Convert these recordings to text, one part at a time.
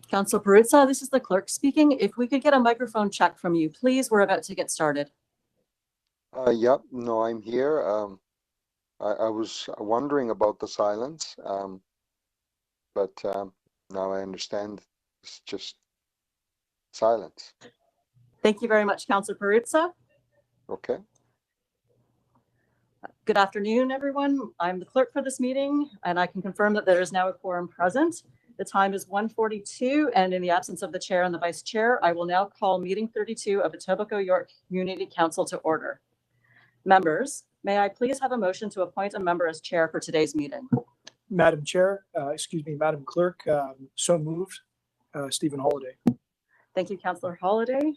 Council Peruzza, this is the clerk speaking. If we could get a microphone check from you, please. We're about to get started. Yep, no, I'm here. I was wondering about the silence, but now I understand it's just silence. Thank you very much, Council Peruzza. Okay. Good afternoon, everyone. I'm the clerk for this meeting, and I can confirm that there is now a quorum present. The time is 1:42, and in the absence of the chair and the vice chair, I will now call meeting 32 of Etobicoke York Community Council to order. Members, may I please have a motion to appoint a member as chair for today's meeting? Madam Chair, Madam Clerk, so moved, Stephen Holiday. Thank you, Councillor Holiday.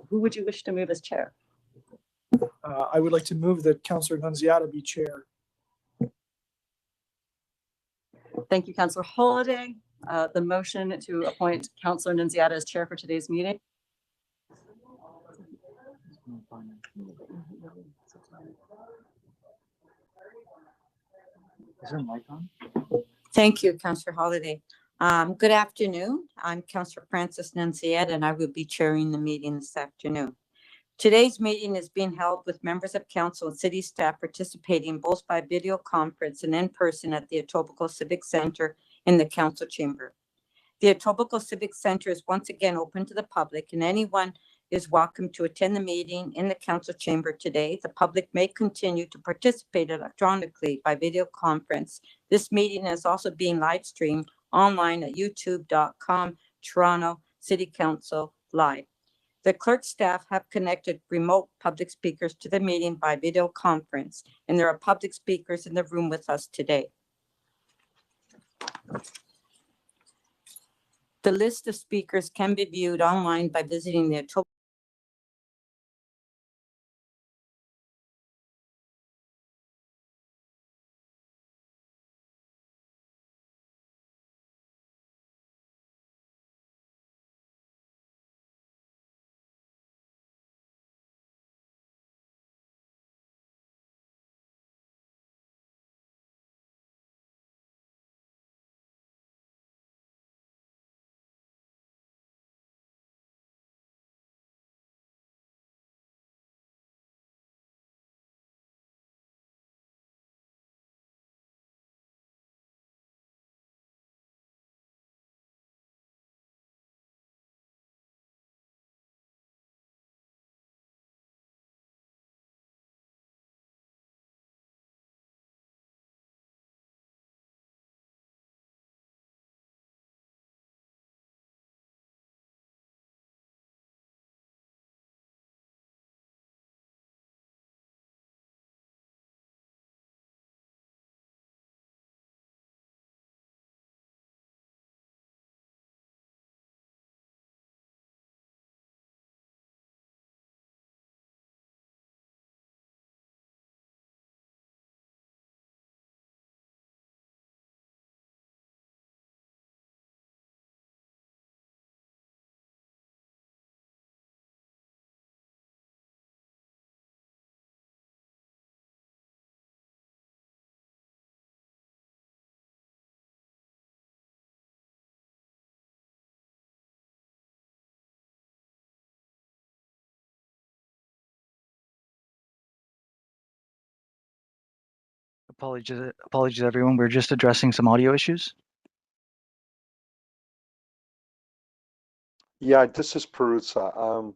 Who would you wish to move as chair? I would like to move that Councillor Nunziata be chair. Thank you, Councillor Holiday. The motion to appoint Councillor Nunziata as chair for today's meeting. Is there a mic on? Thank you, Councillor Holiday. Good afternoon. I'm Councillor Francis Nunziata, and I will be chairing the meeting this afternoon. Today's meeting is being held with members of council and city staff participating both by video conference and in person at the Etobicoke Civic Centre in the council chamber. The Etobicoke Civic Centre is once again open to the public, and anyone is welcome to attend the meeting in the council chamber today. The public may continue to participate electronically by video conference. This meeting is also being live streamed online at youtube.com, Toronto City Council Live. The clerk staff have connected remote public speakers to the meeting by video conference, and there are public speakers in the room with us today. The list of speakers can be viewed online by visiting the Etobicoke Apologies, everyone. We're just addressing some audio issues. Yeah, this is Peruzza.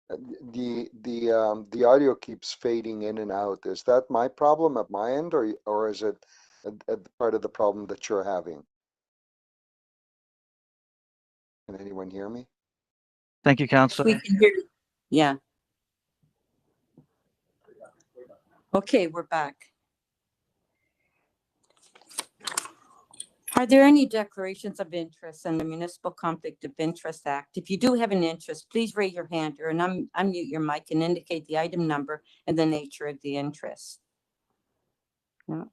The audio keeps fading in and out. Is that my problem at my end, or is it a part of the problem that you're having? Can anyone hear me? Thank you, Councillor. We can hear you. Yeah. Okay, we're back. Are there any declarations of interest in the Municipal Conflict of Interest Act? If you do have an interest, please raise your hand or unmute your mic and indicate the item number and the nature of the interest. No.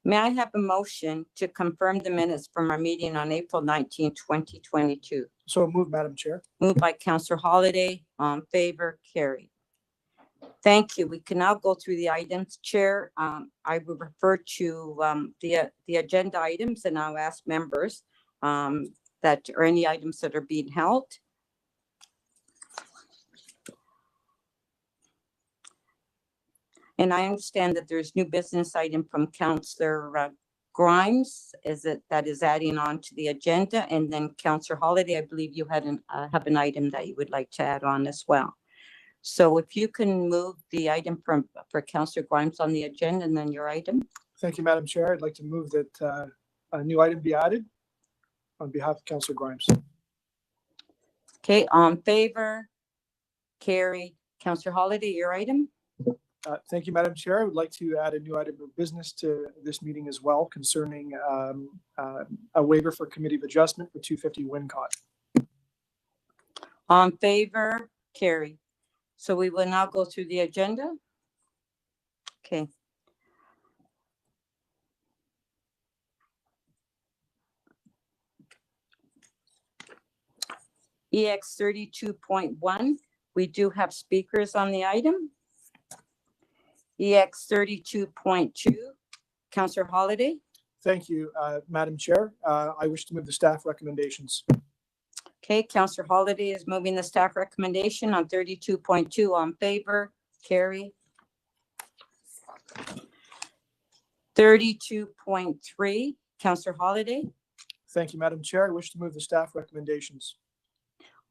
May I have a motion to confirm the minutes from our meeting on April 19, 2022? So moved, Madam Chair. Moved by Councillor Holiday, on favor, carried. Thank you. We can now go through the items, Chair. I would refer to the agenda items, and I'll ask members that are any items that are being held. And I understand that there's new business item from Councillor Grimes, that is adding on to the agenda, and then Councillor Holiday, I believe you had have an item that you would like to add on as well. So if you can move the item for Councillor Grimes on the agenda, and then your item. Thank you, Madam Chair. I'd like to move that a new item be added on behalf of Councillor Grimes. Okay, on favor, carried. Councillor Holiday, your item. Thank you, Madam Chair. I would like to add a new item of business to this meeting as well concerning a waiver for Committee of Adjustment for 250 Wincott. On favor, carried. So we will now go through the agenda. Okay. EX 32.1, we do have speakers on the item. EX 32.2, Councillor Holiday. Thank you, Madam Chair. I wish to move the staff recommendations. Okay, Councillor Holiday is moving the staff recommendation on 32.2. On favor, carry. 32.3, Councillor Holiday. Thank you, Madam Chair. I wish to move the staff recommendations.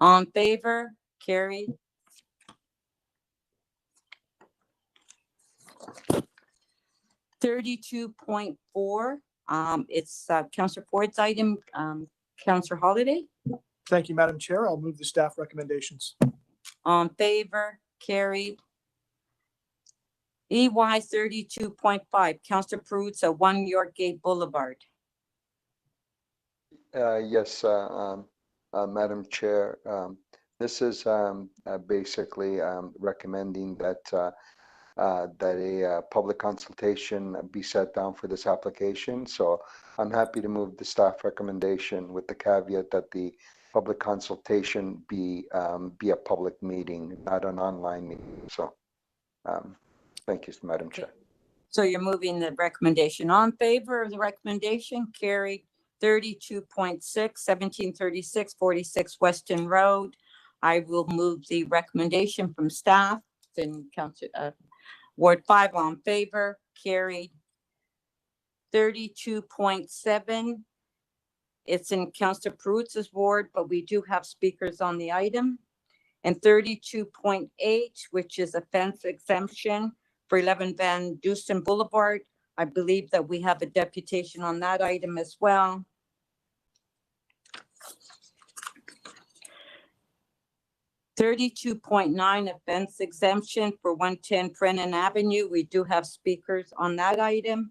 On favor, carried. 32.4, it's Councillor Ford's item. Councillor Holiday. Thank you, Madam Chair. I'll move the staff recommendations. On favor, carried. EY 32.5, Councillor Perruzza, 1 Yorkgate Boulevard. Yes, Madam Chair. This is basically recommending that a public consultation be set down for this application. So I'm happy to move the staff recommendation with the caveat that the public consultation be a public meeting, not an online meeting. So thank you, Madam Chair. So you're moving the recommendation. On favor of the recommendation, carried. 32.6, 1736, 46 Weston Road. I will move the recommendation from staff. Then Councillor Ward 5 on favor, carried. 32.7, it's in Councillor Perruzza's ward, but we do have speakers on the item. And 32.8, which is a fence exemption for 11 Van Dusen Boulevard. I believe that we have a deputation on that item as well. 32.9, a fence exemption for 110 Prennan Avenue. We do have speakers on that item.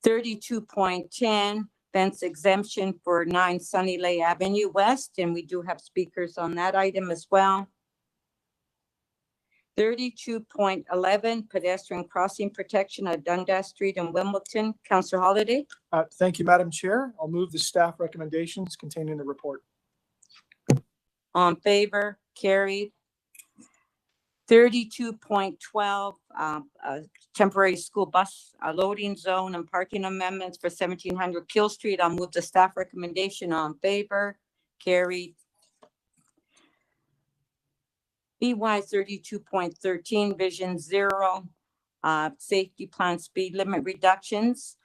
32.10, fence exemption for 9 Sunnylea Avenue West, and we do have speakers on that item as well. 32.11, pedestrian crossing protection at Dundas Street in Wimbleton. Councillor Holiday. Thank you, Madam Chair. I'll move the staff recommendations contained in the report. On favor, carried. 32.12, temporary school bus loading zone and parking amendments for 1700 Keele Street. I'll move the staff recommendation. On favor, carried. BY 32.13, Vision Zero, safety plan speed limit reductions.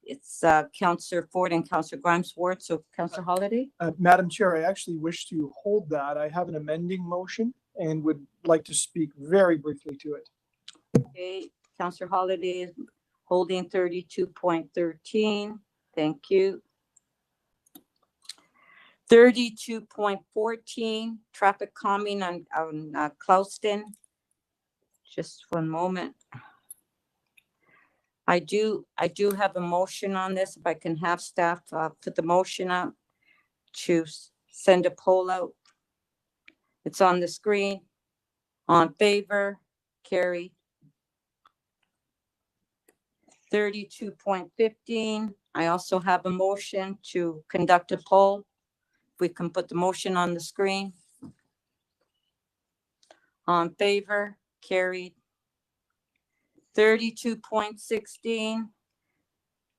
It's Councillor Ford and Councillor Grimes' ward. So Councillor Holiday. Madam Chair, I actually wish to hold that. I have an amending motion and would like to speak very briefly to it. Okay, Councillor Holiday is holding 32.13. Thank you. 32.14, traffic calming on Clouston. Just one moment. I do have a motion on this. If I can have staff put the motion up to send a poll out. It's on the screen. On favor, carried. 32.15. I also have a motion to conduct a poll. We can put the motion on the screen. All in favor? Carried. 32.16.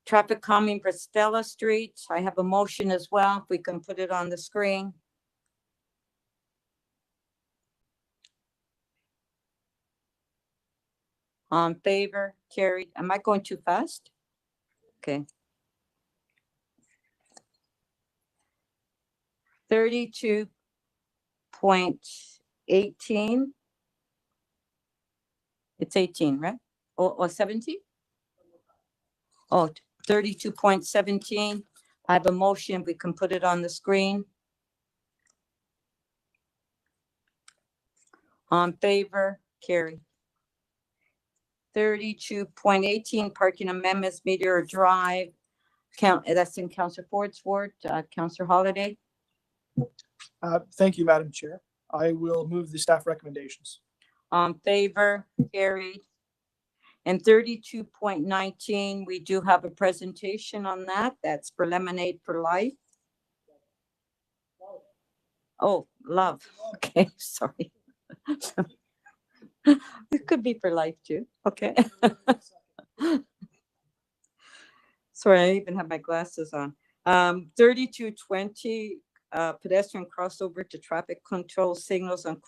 Traffic calming for Stella Street. I have a motion as well. If we can put it on the screen. All in favor? Carried. Am I going too fast? Okay. 32.18. It's 18, right? Or 17? Oh, 32.17. I have a motion. We can put it on the screen. On favor, carry. 32.18, parking amendments, Meteor Drive. That's in Councillor Ford's ward. Councillor Holiday. Thank you, Madam Chair. I will move the staff recommendations. On favor, carried. And 32.19, we do have a presentation on that. That's for Lemonade for Life. Oh, love. Okay, sorry. It could be for life too. Okay. Sorry, I even have my glasses on. 3220, pedestrian crossover to traffic control signals on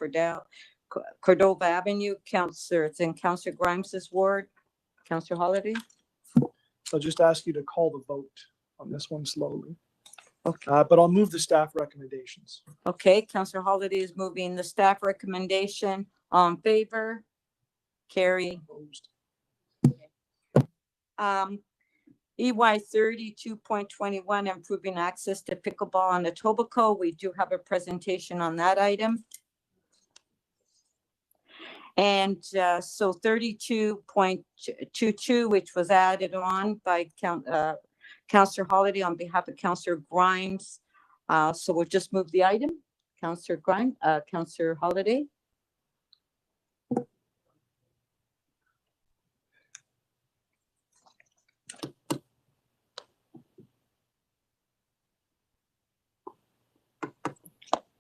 Cordova Avenue. It's in Councillor Grimes's ward. Councillor Holiday. I'll just ask you to call the vote on this one slowly. Okay. But I'll move the staff recommendations. Okay, Councillor Holiday is moving the staff recommendation. On favor, carry. Opposed. EY 32.21, improving access to pickleball on Etobicoke. We do have a presentation on that item. And so 32.22, which was added on by Councillor Holiday on behalf of Councillor Grimes. So we'll just move the item. Councillor Grimes, Councillor Holiday.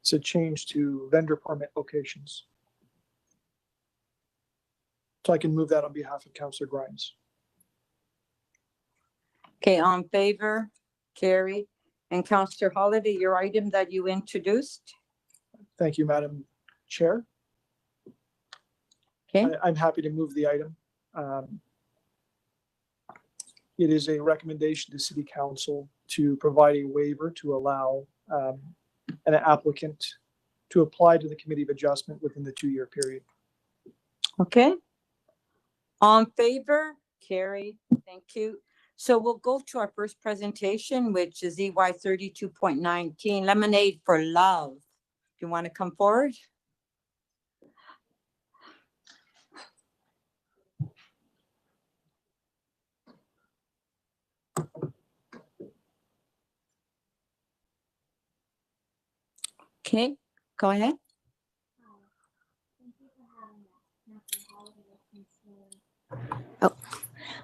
It's a change to vendor permit locations. So I can move that on behalf of Councillor Grimes. Okay, on favor, carry. And Councillor Holiday, your item that you introduced. Thank you, Madam Chair. Okay. I'm happy to move the item. It is a recommendation to City Council to provide a waiver to allow an applicant to apply to the Committee of Adjustment within the 2-year period. Okay. On favor, carry. Thank you. So we'll go to our first presentation, which is EY 32.19, Lemonade for Love. Do you want to come forward? Okay, go ahead. Oh,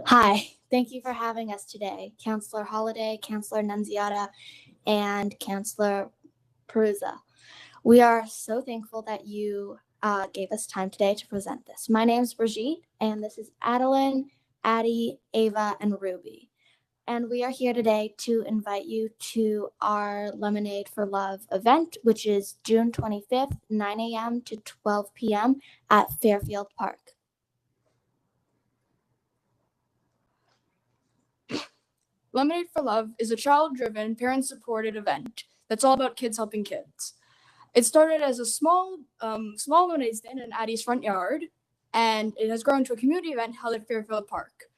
hi. Thank you for having us today, Councillor Holiday, Councillor Nunziata, and Councillor Perusa. We are so thankful that you gave us time today to present this. My name is Brigitte, and this is Adeline, Addie, Ava, and Ruby. And we are here today to invite you to our Lemonade for Love event, which is June 25th, 9 a.m. to 12 p.m. at Fairfield Park. Lemonade for Love is a child-driven, parent-supported event that's all about kids helping kids. It started as a small lemonade stand in Addie's front yard, and it has grown to a community event held at Fairfield Park.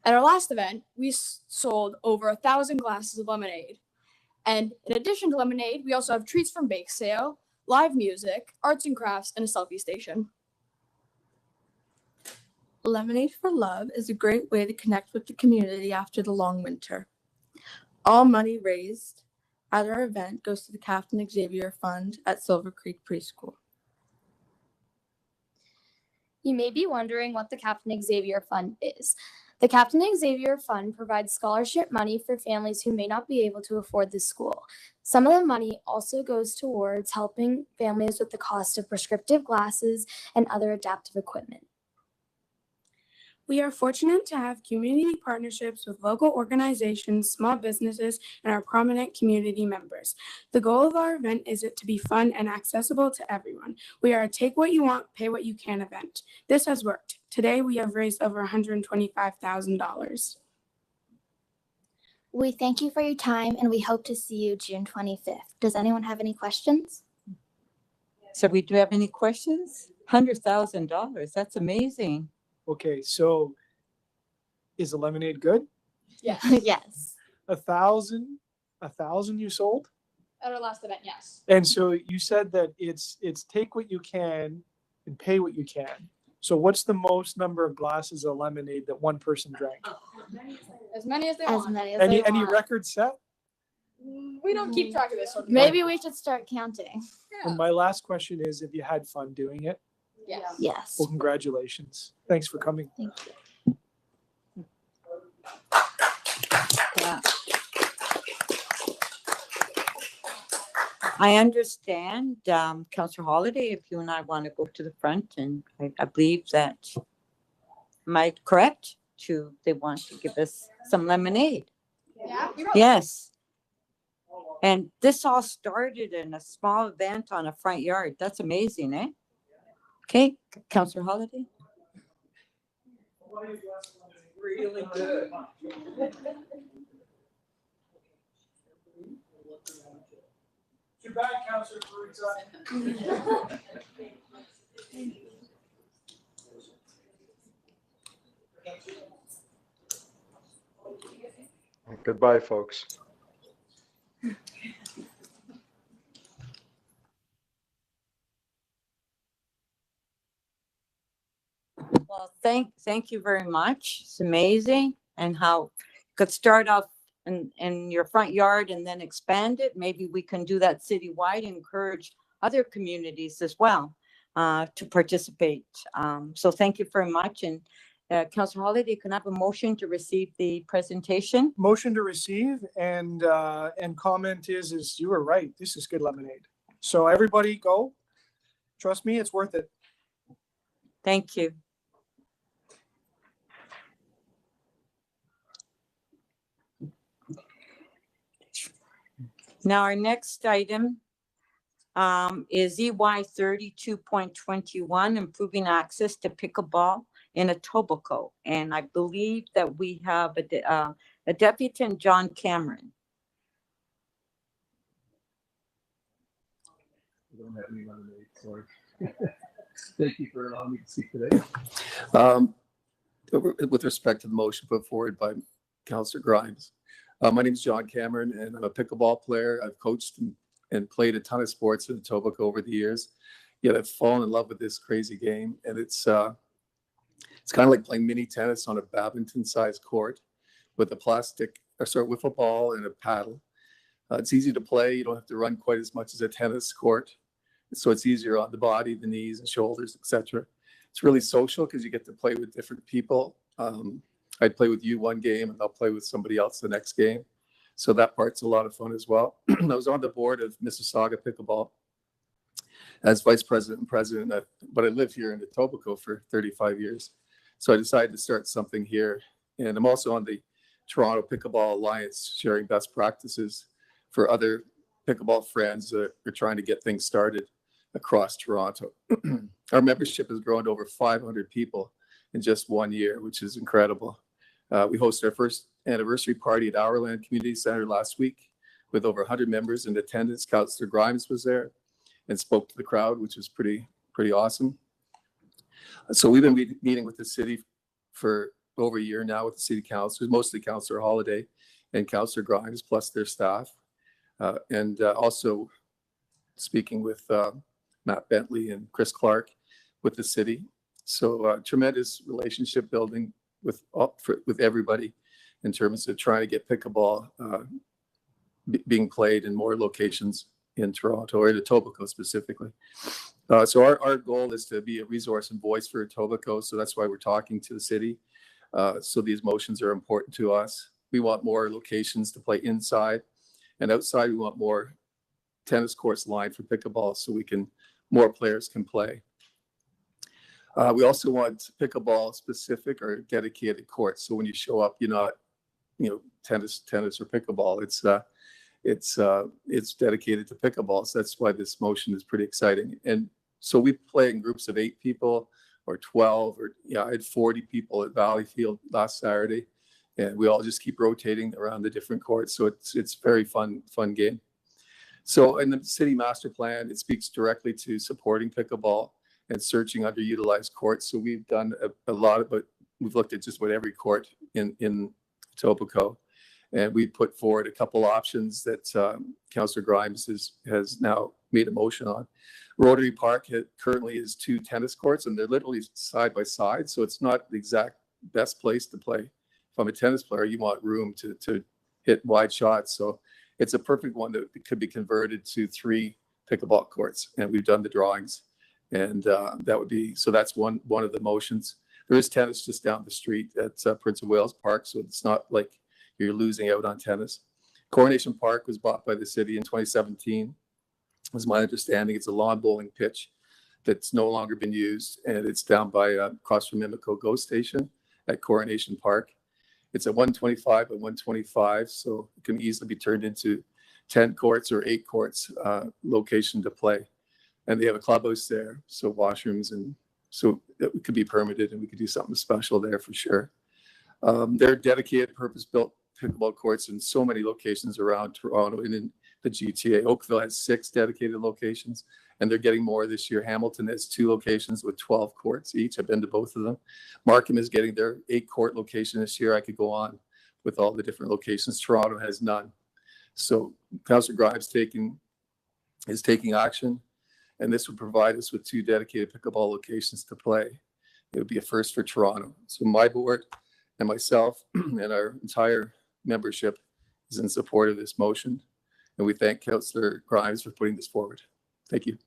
At our last event, we sold over 1,000 glasses of lemonade. And in addition to lemonade, we also have treats from bake sale, live music, arts and crafts, and a selfie station. Lemonade for Love is a great way to connect with the community after the long winter. All money raised at our event goes to the Captain Xavier Fund at Silver Creek Preschool. You may be wondering what the Captain Xavier Fund is. The Captain Xavier Fund provides scholarship money for families who may not be able to afford the school. Some of the money also goes towards helping families with the cost of prescriptive glasses and other adaptive equipment. We are fortunate to have community partnerships with local organizations, small businesses, and our prominent community members. The goal of our event is it to be fun and accessible to everyone. We are a take what you want, pay what you can event. This has worked. Today, we have raised over $125,000. We thank you for your time and we hope to see you June 25th. Does anyone have any questions? So we do have any questions? $100,000. That's amazing. Okay, so is the lemonade good? Yes. Yes. 1,000 you sold? At our last event, yes. And so you said that it's take what you can and pay what you can. So what's the most number of glasses of lemonade that one person drank? As many as they As want. many as they Any want. record set? We don't keep track of this sort of thing. Maybe we should start counting. And my last question is, if you had fun doing it, Yes. Yes. well, congratulations. Thanks for coming. Thank you. Yeah. I understand, Councillor Holiday, if you and I want to go to the front, and I believe that, am I correct? They want to give us some lemonade. Yeah. Yes. And this all started in a small event on a front yard. That's amazing, eh? Okay, Councillor Holiday. Really good. Too bad, Councillor Goodbye, folks. Well, thank you very much. It's amazing, and how could start off in your front yard and then expand it. Maybe we can do that citywide, encourage other communities as well to participate. So thank you very much. And Councillor Holiday, can I have a motion to receive the presentation? Motion to receive, and comment is you were right. This is good lemonade. So everybody go. Trust me, it's worth it. Thank you. Now, our next item is EY 32.21, improving access to pickleball in Etobicoke. And I believe that we have a deputant, John Cameron. I don't have any lemonade, sorry. Thank you for allowing me to speak today. With respect to the motion put forward by Councillor Grimes, my name is John Cameron, and I'm a pickleball player. I've coached and played a ton of sports in Etobicoke over the years. Yet I've fallen in love with this crazy game, and it's kind of like playing mini tennis on a badminton-sized court with a wiffle ball and a paddle. It's easy to play. You don't have to run quite as much as a tennis court, so it's easier on the body, the knees and shoulders, etc. It's really social because you get to play with different people. I'd play with you one game and I'll play with somebody else the next game. So that part's a lot of fun as well. I was on the board of Mississauga Pickleball as vice president and president, but I lived here in Etobicoke for 35 years. So I decided to start something here. And I'm also on the Toronto Pickleball Alliance, sharing best practices for other pickleball friends that are trying to get things started across Toronto. Our membership has grown to over 500 people in just 1 year, which is incredible. We hosted our first anniversary party at Hourland Community Center last week with over 100 members in attendance. Councillor Grimes was there and spoke to the crowd, which was pretty awesome. So we've been meeting with the city for over a year now with the city councilors, mostly Councillor Holiday and Councillor Grimes, plus their staff. And also speaking with Matt Bentley and Chris Clark with the city. So tremendous relationship building with everybody in terms of trying to get pickleball being played in more locations in Toronto, or in Etobicoke specifically. So our goal is to be a resource and voice for Etobicoke. So that's why we're talking to the city. So these motions are important to us. We want more locations to play inside, and outside we want more tennis courts lined for pickleball so more players can play. We also want pickleball specific or dedicated courts. So when you show up, you're not, tennis or pickleball. It's dedicated to pickleball. So that's why this motion is pretty exciting. And so we play in groups of 8 people or 12, or I had 40 people at Valleyfield last Saturday, and we all just keep rotating around the different courts. So it's very fun game. So in the city master plan, it speaks directly to supporting pickleball and searching underutilized courts. So we've done a lot of, but we've looked at just about every court in Etobicoke, and we put forward a couple options that Councillor Grimes has now made a motion on. Rotary Park currently is 2 tennis courts, and they're literally side by side. So it's not the exact best place to play. If I'm a tennis player, you want room to hit wide shots. So it's a perfect one that could be converted to 3 pickleball courts, and we've done the drawings. And that would be, so that's one of the motions. There is tennis just down the street at Prince of Wales Park, so it's not like you're losing out on tennis. Coronation Park was bought by the city in 2017. Was my understanding. It's a lawn bowling pitch that's no longer been used, and it's down by across from Municipal GO station at Coronation Park. It's a 125 by 125, so it can easily be turned into 10 courts or 8 courts location to play. And they have a clubhouse there, so washrooms, and so it could be permitted, and we could do something special there for sure. They're dedicated, purpose-built pickleball courts in so many locations around Toronto and in the GTA. Oakville has 6 dedicated locations, and they're getting more this year. Hamilton has 2 locations with 12 courts each. I've been to both of them. Markham is getting their 8-court location this year. I could go on with all the different locations. Toronto has none. So Councillor Grimes is taking action, and this would provide us with 2 dedicated pickleball locations to play. It would be a first for Toronto. So my board and myself and our entire membership is in support of this motion. And we thank Councillor Grimes for putting this forward. Thank you.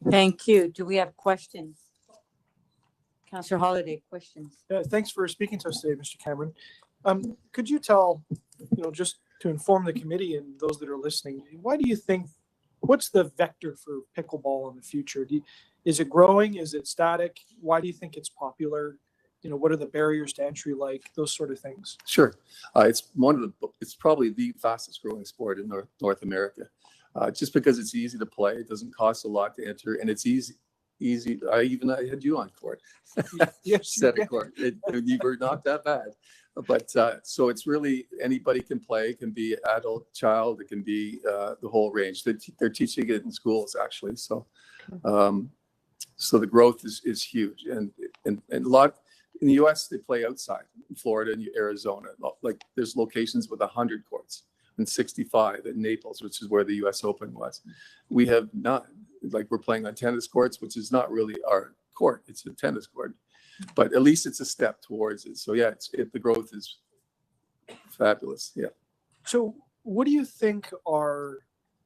Thank you. Do we have questions? Councillor Holiday, questions? Thanks for speaking to us today, Mr. Cameron. Could you tell, just to inform the committee and those that are listening, why do you think, what's the vector for pickleball in the future? Is it growing? Is it static? Why do you think it's popular? What are the barriers to entry like? Those sort of things. Sure. It's probably the fastest growing sport in North America. Just because it's easy to play, it doesn't cost a lot to enter, and it's easy. I had you on court. Yes, Set a court. You were not that bad. But so it's really anybody can play. It can be adult, child. It can be the whole range. They're teaching it in schools actually. So so the growth is huge, and a lot in the U.S. they play outside. In Florida and Arizona, like there's locations with 100 courts and 65 at Naples, which is where the U.S. Open was. We have none. Like we're playing on tennis courts, which is not really our court. It's a tennis court. But at least it's a step towards it. So yeah, the growth is fabulous. Yeah. So what do you think are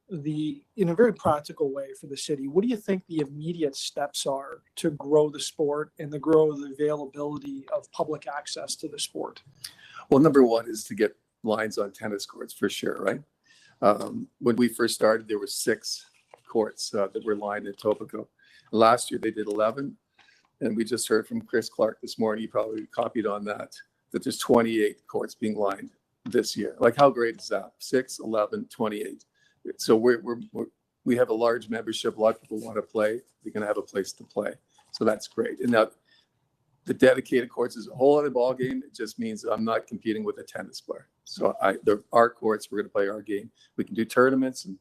in a very practical way for the city, what do you think the immediate steps are to grow the sport and to grow the availability of public access to the sport? Well, number one is to get lines on tennis courts for sure, right? When we first started, there were 6 courts that were lined in Etobicoke. Last year they did 11. And we just heard from Chris Clark this morning, he probably copied on that there's 28 courts being lined this year. Like how great is that? 6, 11, 28. So we have a large membership. A lot of people want to play. They're going to have a place to play. So that's great. And now the dedicated courts is a whole other ballgame. It just means I'm not competing with a tennis player. So our courts, we're going to play our game. We can do tournaments and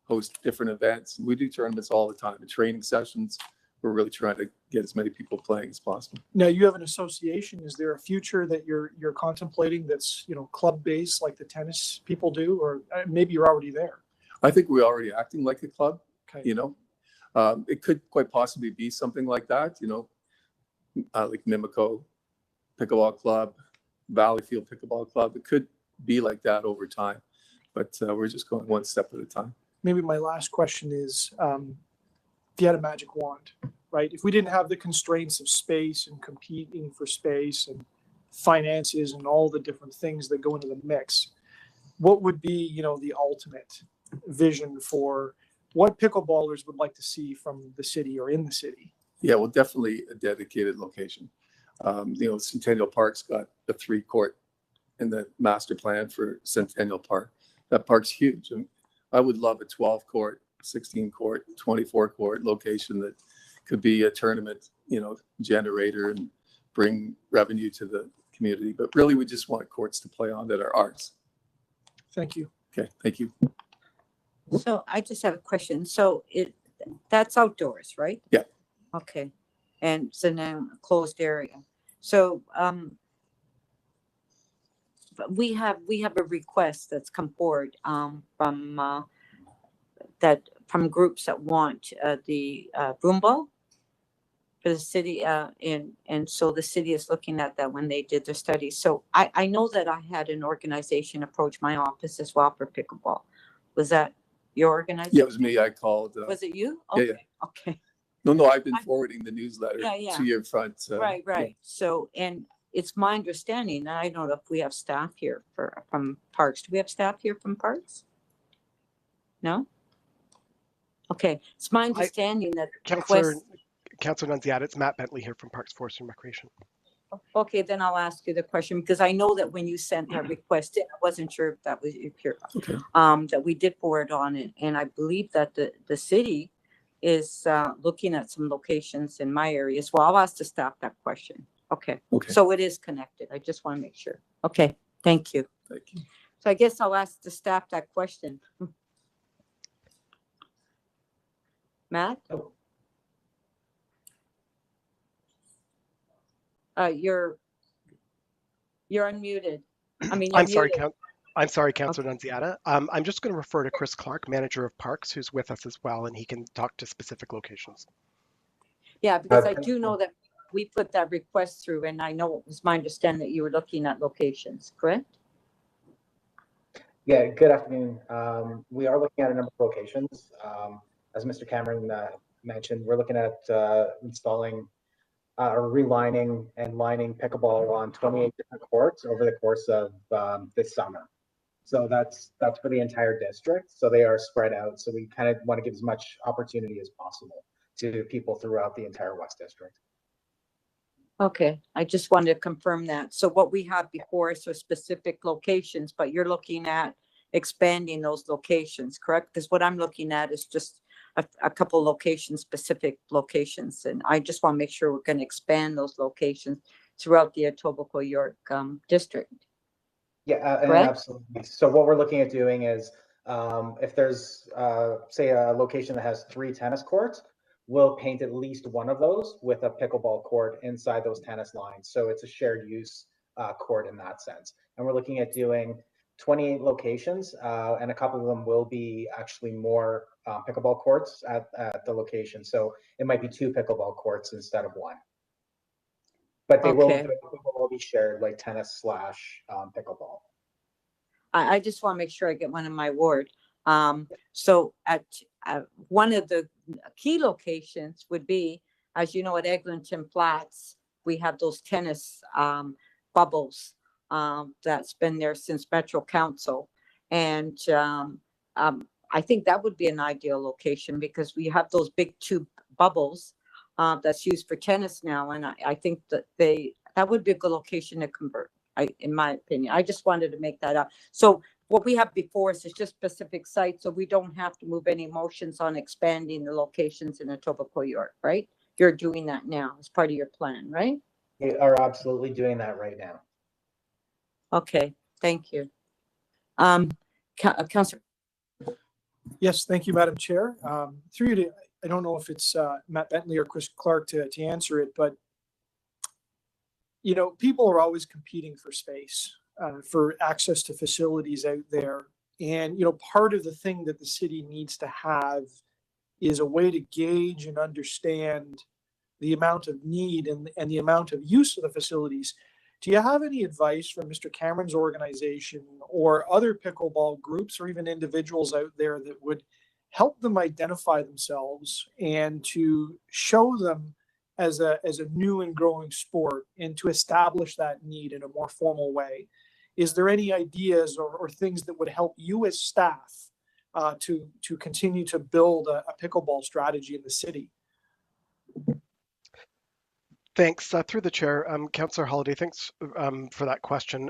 host different events. We do tournaments all the time and training sessions. We're really trying to get as many people playing as possible. Now you have an association. Is there a future that you're contemplating that's club based like the tennis people do, or maybe you're already there? I think we're already acting like a club. Okay. It could quite possibly be something like that. Like Mimico Pickleball Club, Valleyfield Pickleball Club. It could be like that over time, but we're just going one step at a time. Maybe my last question is, if you had a magic wand, right? If we didn't have the constraints of space and competing for space and finances and all the different things that go into the mix, what would be, the ultimate vision for what pickleballers would like to see from the city or in the city? Yeah, well, definitely a dedicated location. Centennial Park's got a 3-court in the master plan for Centennial Park. That park's huge. And I would love a 12-court, 16-court, 24-court location that could be a tournament, generator and bring revenue to the community. But really, we just want courts to play on that are ours. Thank you. Okay, thank you. So I just have a question. So that's outdoors, right? Yeah. Okay. And so now a closed area. So we have a request that's come forward from groups that want the room ball for the city, and so the city is looking at that when they did their study. So I know that I had an organization approach my office as well for pickleball. Was that your organization? Yeah, it was me. I called. Was it you? Yeah, Okay. yeah. Okay. No, I've been forwarding the newsletter to your front. Right. Yeah. So, and it's my understanding, and I don't know if we have staff here from Parks. Do we have staff here from Parks? No? Okay. It's my understanding that Councillor Nunziata, it's Matt Bentley here from Parks, Forest and Recreation. Okay, then I'll ask you the question, because I know that when you sent that request in, I wasn't sure if that was here. Okay. That we did forward on it, and I believe that the city is looking at some locations in my area as well. I'll ask the staff that question. Okay. Okay. So it is connected. I just want to make sure. Okay. Thank you. Thank you. So I guess I'll ask the staff that question. Matt? You're unmuted. I mean, you're I'm sorry, muted. Councillor Nunziata. I'm just going to refer to Chris Clark, manager of Parks, who's with us as well, and he can talk to specific locations. Yeah, because I do know that we put that request through, and I know it was my understanding that you were looking at locations, correct? Yeah, good afternoon. We are looking at a number of locations. As Mr. Cameron mentioned, we're looking at installing or relining and lining pickleball on 28 different courts over the course of this summer. So that's for the entire district. So they are spread out. So we kind of want to give as much opportunity as possible to people throughout the entire West District. Okay, I just wanted to confirm that. So what we have before us are specific locations, but you're looking at expanding those locations, correct? Because what I'm looking at is just a couple locations, specific locations. And I just want to make sure we're going to expand those locations throughout the Etobicoke York district. Yeah, absolutely. So what we're looking at doing is if there's, say, a location that has 3 tennis courts, we'll paint at least one of those with a pickleball court inside those tennis lines. So it's a shared use court in that sense. And we're looking at doing 28 locations, and a couple of them will be actually more pickleball courts at the location. So it might be 2 pickleball courts instead of 1. But they will all be shared, like tennis / pickleball. I just want to make sure I get one in my ward. So at one of the key locations would be, as you know, at Eglinton Flats, we have those tennis bubbles that's been there since Metro Council. And I think that would be an ideal location because we have those big 2 bubbles that's used for tennis now. And I think that that would be a good location to convert, in my opinion. I just wanted to make that up. So what we have before us is just specific sites, so we don't have to move any motions on expanding the locations in Etobicoke York, right? You're doing that now as part of your plan, right? We are absolutely doing that right now. Okay, thank you. Councillor. Yes, thank you, Madam Chair. Through you to, I don't know if it's Matt Bentley or Chris Clark to answer it, but people are always competing for space, for access to facilities out there. And, part of the thing that the city needs to have is a way to gauge and understand the amount of need and the amount of use of the facilities. Do you have any advice from Mr. Cameron's organization or other pickleball groups or even individuals out there that would help them identify themselves and to show them as a new and growing sport, and to establish that need in a more formal way. Is there any ideas or things that would help you as staff to continue to build a pickleball strategy in the city? Thanks. Through the chair, Councillor Holiday, thanks for that question.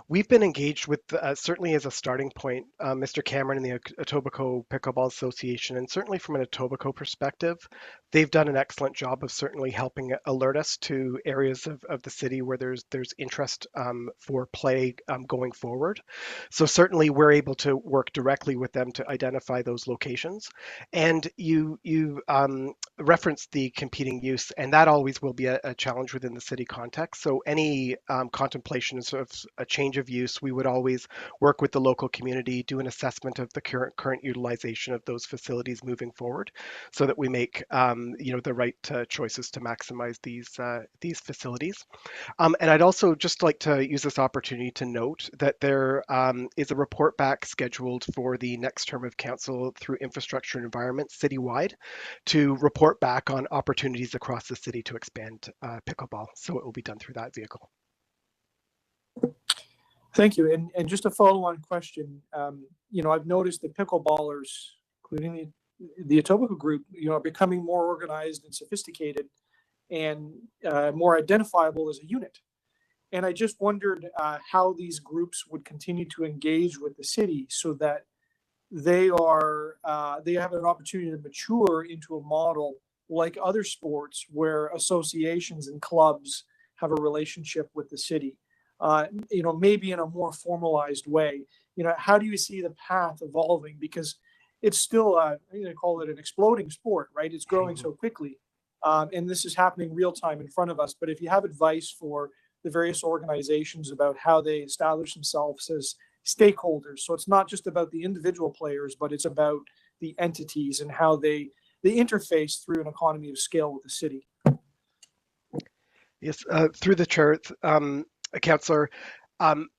We've been engaged with, certainly as a starting point, Mr. Cameron and the Etobicoke Pickleball Association, and certainly from an Etobicoke perspective, they've done an excellent job of certainly helping alert us to areas of the city where there's interest for play going forward. So certainly we're able to work directly with them to identify those locations. And you referenced the competing use, and that always will be a challenge within the city context. So any contemplation of a change of use, we would always work with the local community, do an assessment of the current utilization of those facilities moving forward, so that we make the right choices to maximize these facilities. And I'd also just like to use this opportunity to note that there is a report back scheduled for the next term of council through Infrastructure and Environment citywide to report back on opportunities across the city to expand pickleball. So it will be done through that vehicle. Thank you. And just a follow-on question. I've noticed that pickleballers, including the Etobicoke group, are becoming more organized and sophisticated and more identifiable as a unit. And I just wondered how these groups would continue to engage with the city so that they have an opportunity to mature into a model like other sports where associations and clubs have a relationship with the city, maybe in a more formalized way. How do you see the path evolving? Because it's still, call it an exploding sport, right? It's growing so quickly. And this is happening real time in front of us. But if you have advice for the various organizations about how they establish themselves as stakeholders, so it's not just about the individual players, but it's about the entities and how they interface through an economy of scale with the city. Yes, through the chair, Councillor,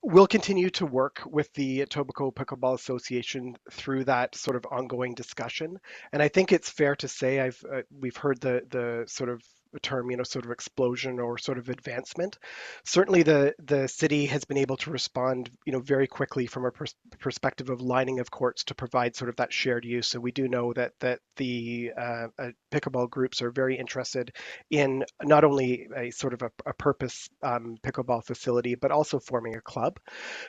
we'll continue to work with the Etobicoke Pickleball Association through that sort of ongoing discussion. And I think it's fair to say we've heard the sort of term, sort of explosion or sort of advancement. Certainly the city has been able to respond, very quickly from a perspective of lining of courts to provide sort of that shared use. So we do know that the pickleball groups are very interested in not only a sort of a purpose pickleball facility, but also forming a club.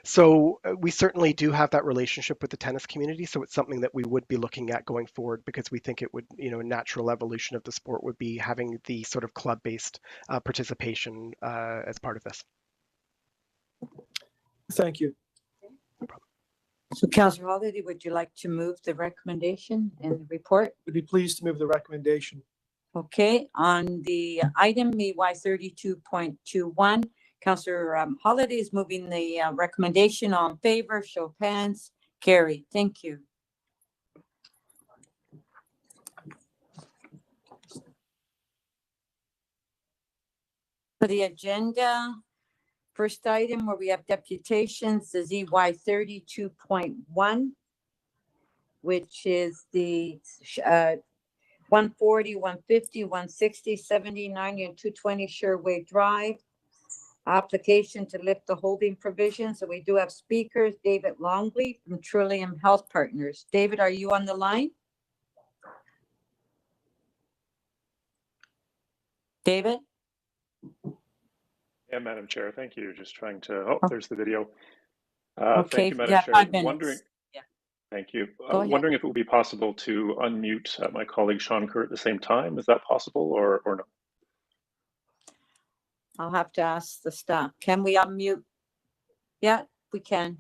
So we certainly do have that relationship with the tennis community. So it's something that we would be looking at going forward, because we think it would, a natural evolution of the sport would be having the sort of club-based participation as part of this. Thank you. No problem. So Councillor Holiday, would you like to move the recommendation and the report? Would be pleased to move the recommendation. Okay, on the item MEY 32.21, Councillor Holiday is moving the recommendation. All in favor, show of hands. Carried. Thank you. For the agenda, first item where we have deputations is EY 32.1, which is the 140, 150, 160, 79, and 220 Sherway Drive. Application to lift the holding provision. So we do have speakers, David Longley from Trillium Health Partners. David, are you on the line? David? Yeah, Madam Chair, thank you. Just trying to, there's the video. Okay, thank you, Madam yeah, Chair. 5 minutes. Wondering, Yeah. Thank you. Go ahead. Wondering if it would be possible to unmute my colleague Sean Kerr at the same time. Is that possible or no? I'll have to ask the staff. Can we unmute? Yeah, we can.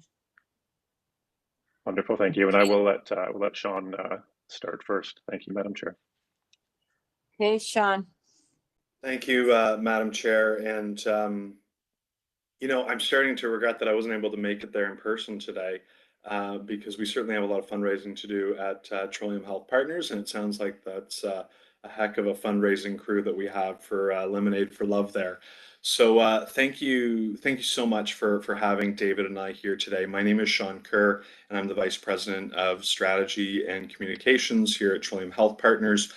Wonderful, thank you. And I will let Sean start first. Thank you, Madam Chair. Okay, Sean. Thank you, Madam Chair. And, I'm starting to regret that I wasn't able to make it there in person today because we certainly have a lot of fundraising to do at Trillium Health Partners. And it sounds like that's heck of a fundraising crew that we have for Lemonade for Love there. So thank you so much for having David and I here today. My name is Sean Kerr, and I'm the Vice President of Strategy and Communications here at Trillium Health Partners.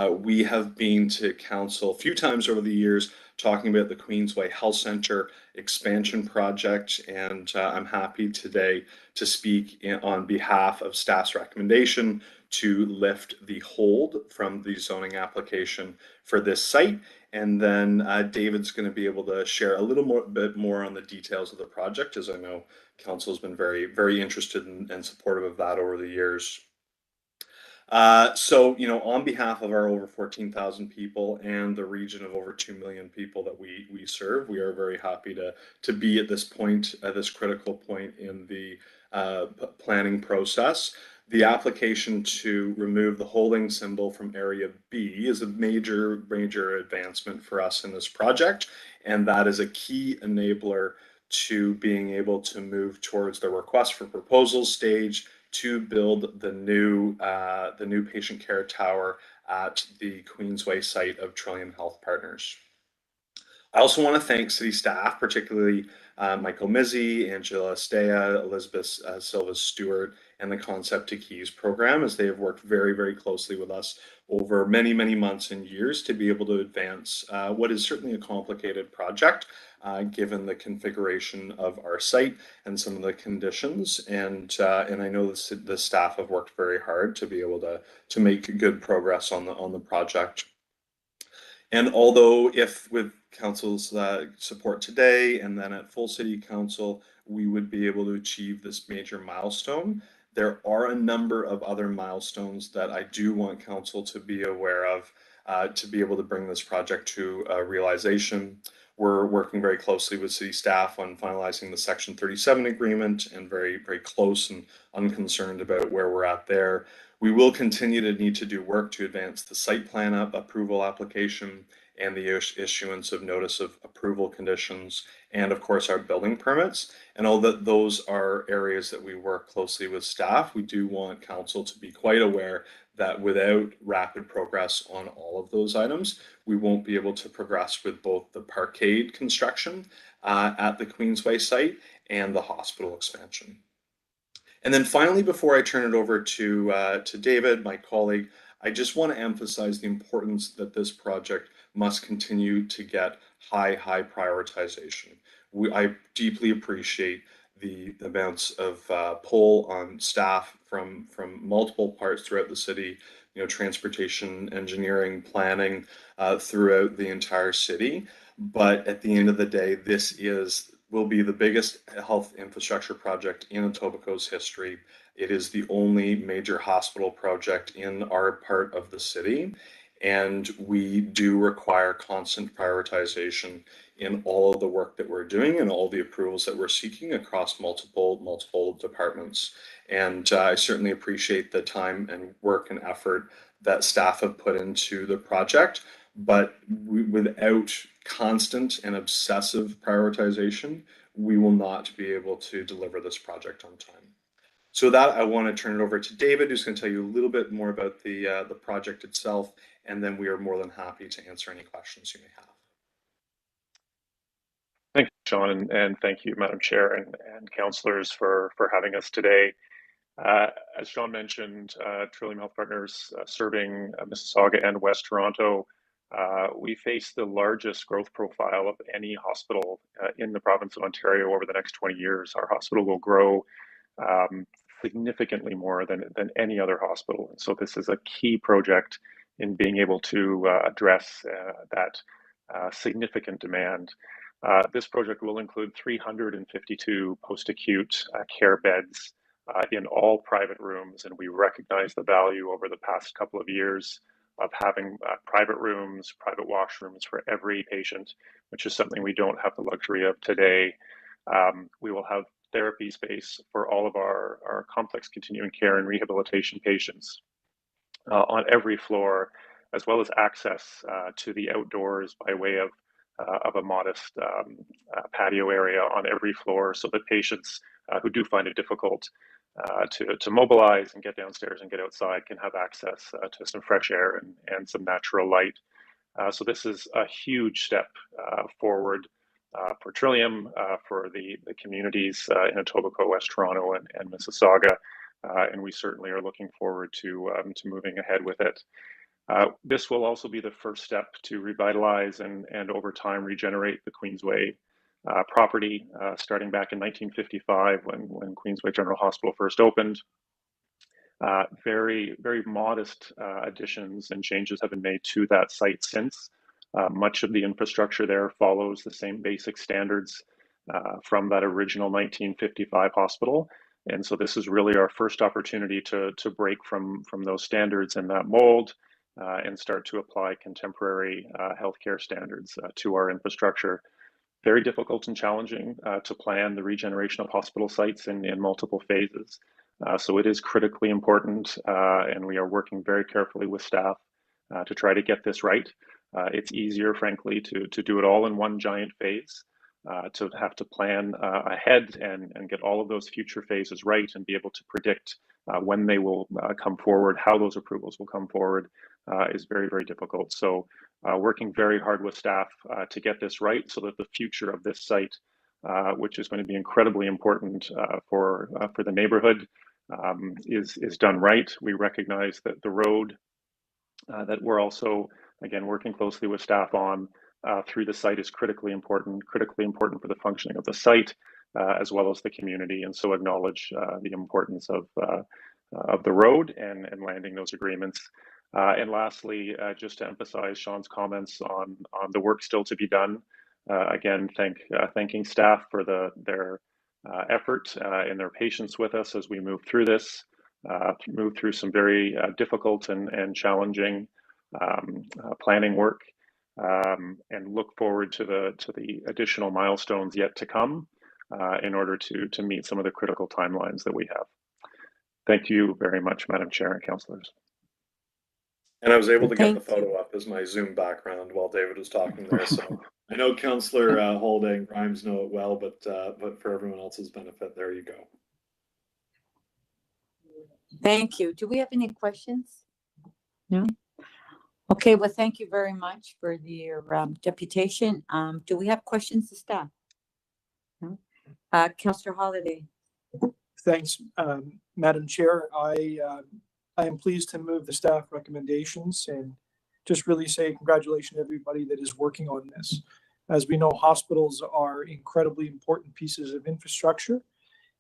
We have been to council a few times over the years talking about the Queensway Health Centre expansion project, and I'm happy today to speak on behalf of staff's recommendation to lift the hold from the zoning application for this site. And then David's going to be able to share a little bit more on the details of the project, as I know council has been very, very interested and supportive of that over the years. So, you know, on behalf of our over 14,000 people and the region of over 2 million people that we serve, we are very happy to be at this point, at this critical point in the planning process. The application to remove the holding symbol from Area B is a major advancement for us in this project, and that is a key enabler to being able to move towards the request for proposals stage to build the new patient care tower at the Queensway site of Trillium Health Partners. I also want to thank city staff, particularly Michael Mizzi, Angela Stella, Elizabeth Silva Stewart, and the Concept to Keys program, as they have worked very, very closely with us over many, many months and years to be able to advance what is certainly a complicated project, given the configuration of our site and some of the conditions. And I know the staff have worked very hard to be able to make good progress on the project. And although if with council's support today and then at full city council, we would be able to achieve this major milestone, there are a number of other milestones that I do want council to be aware of to be able to bring this project to realization. We're working very closely with city staff on finalizing the Section 37 agreement and very, very close and unconcerned about where we're at there. We will continue to need to do work to advance the site plan approval application and the issuance of notice of approval conditions, and of course our building permits. And although those are areas that we work closely with staff, we do want council to be quite aware that without rapid progress on all of those items, we won't be able to progress with both the parkade construction at the Queensway site and the hospital expansion. And then finally, before I turn it over to David, my colleague, I just want to emphasize the importance that this project must continue to get high prioritization. I deeply appreciate the amounts of pull on staff from multiple parts throughout the city, you know, transportation, engineering, planning throughout the entire city. But at the end of the day, this will be the biggest health infrastructure project in Etobicoke's history. It is the only major hospital project in our part of the city, and we do require constant prioritization in all of the work that we're doing and all the approvals that we're seeking across multiple departments. And I certainly appreciate the time and work and effort that staff have put into the project, but without constant and obsessive prioritization, we will not be able to deliver this project on time. So with that, I want to turn it over to David, who's going to tell you a little bit more about the project itself, and then we are more than happy to answer any questions you may have. Thank you, Sean, and thank you, Madam Chair and councillors for having us today. As Sean mentioned, Trillium Health Partners serving Mississauga and West Toronto, we face the largest growth profile of any hospital in the province of Ontario over the next 20 years. Our hospital will grow significantly more than any other hospital. And so this is a key project in being able to address that significant demand. This project will include 352 post-acute care beds in all private rooms, and we recognize the value over the past couple of years of having private rooms, private washrooms for every patient, which is something we don't have the luxury of today. We will have therapy space for all of our complex continuing care and rehabilitation patients on every floor, as well as access to the outdoors by way of a modest patio area on every floor, so that patients who do find it difficult to mobilize and get downstairs and get outside can have access to some fresh air and some natural light. So this is a huge step forward for Trillium, for the communities in Etobicoke, West Toronto, and Mississauga, and we certainly are looking forward to moving ahead with it. This will also be the first step to revitalize and over time regenerate the Queensway property, starting back in 1955 when Queensway General Hospital first opened. Very, very modest additions and changes have been made to that site since. Much of the infrastructure there follows the same basic standards from that original 1955 hospital. And so this is really our first opportunity to break from those standards and that mold and start to apply contemporary healthcare standards to our infrastructure. Very difficult and challenging to plan the regeneration of hospital sites in multiple phases. So it is critically important, and we are working very carefully with staff to try to get this right. It's easier, frankly, to do it all in one giant phase, to have to plan ahead and get all of those future phases right and be able to predict when they will come forward, how those approvals will come forward is very, very difficult. So working very hard with staff to get this right so that the future of this site, which is going to be incredibly important for the neighborhood, is done right. We recognize that the road that we're also, again, working closely with staff on through the site is critically important for the functioning of the site as well as the community, and so acknowledge the importance of the road and landing those agreements. And lastly, just to emphasize Sean's comments on the work still to be done. Again, thanking staff for their effort and their patience with us as we move through this, move through some very difficult and challenging planning work, and look forward to the additional milestones yet to come in order to meet some of the critical timelines that we have. Thank you very much, Madam Chair and councillors. And I was able to get the photo up as my Zoom background while David was talking there. So I know Councillor Holiday and Grimes know it well, but for everyone else's benefit, there you go. Thank you. Do we have any questions? No? Okay, well, thank you very much for your deputation. Do we have questions to staff? No? Councillor Holiday. Thanks, Madam Chair. I am pleased to move the staff recommendations and just really say congratulations to everybody that is working on this. As we know, hospitals are incredibly important pieces of infrastructure,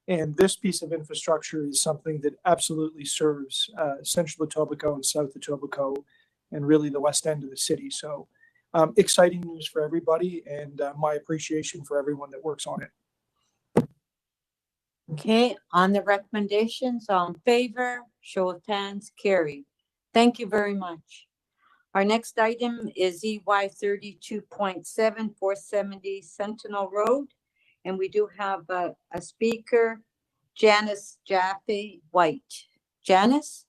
and this piece of infrastructure is something that absolutely serves Central Etobicoke and South Etobicoke and really the west end of the city. So exciting news for everybody, and my appreciation for everyone that works on it. Okay, on the recommendations, all in favor, show of hands, carried. Thank you very much. Our next item is EY 32.7 470 Sentinel Road, and we do have a speaker, Janice Jaffe White. Janice?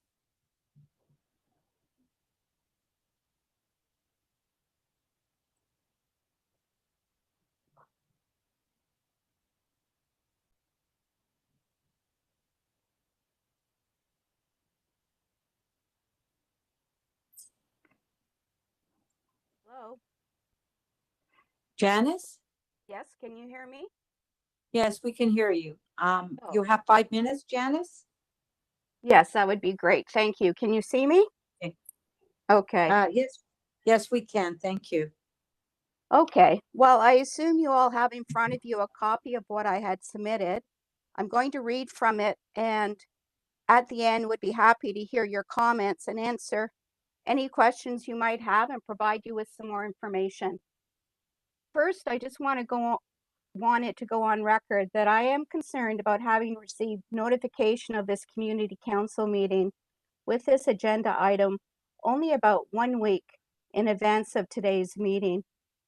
Hello. Janice? Yes, can you hear me? Yes, we can hear you. You have 5 minutes, Janice? Yes, that would be great. Thank you. Can you see me? Okay. Yes, we can. Thank you. Okay. Well, I assume you all have in front of you a copy of what I had submitted. I'm going to read from it, and at the end would be happy to hear your comments and answer any questions you might have and provide you with some more information. First, I just wanted to go on record that I am concerned about having received notification of this community council meeting with this agenda item only about 1 week in advance of today's meeting.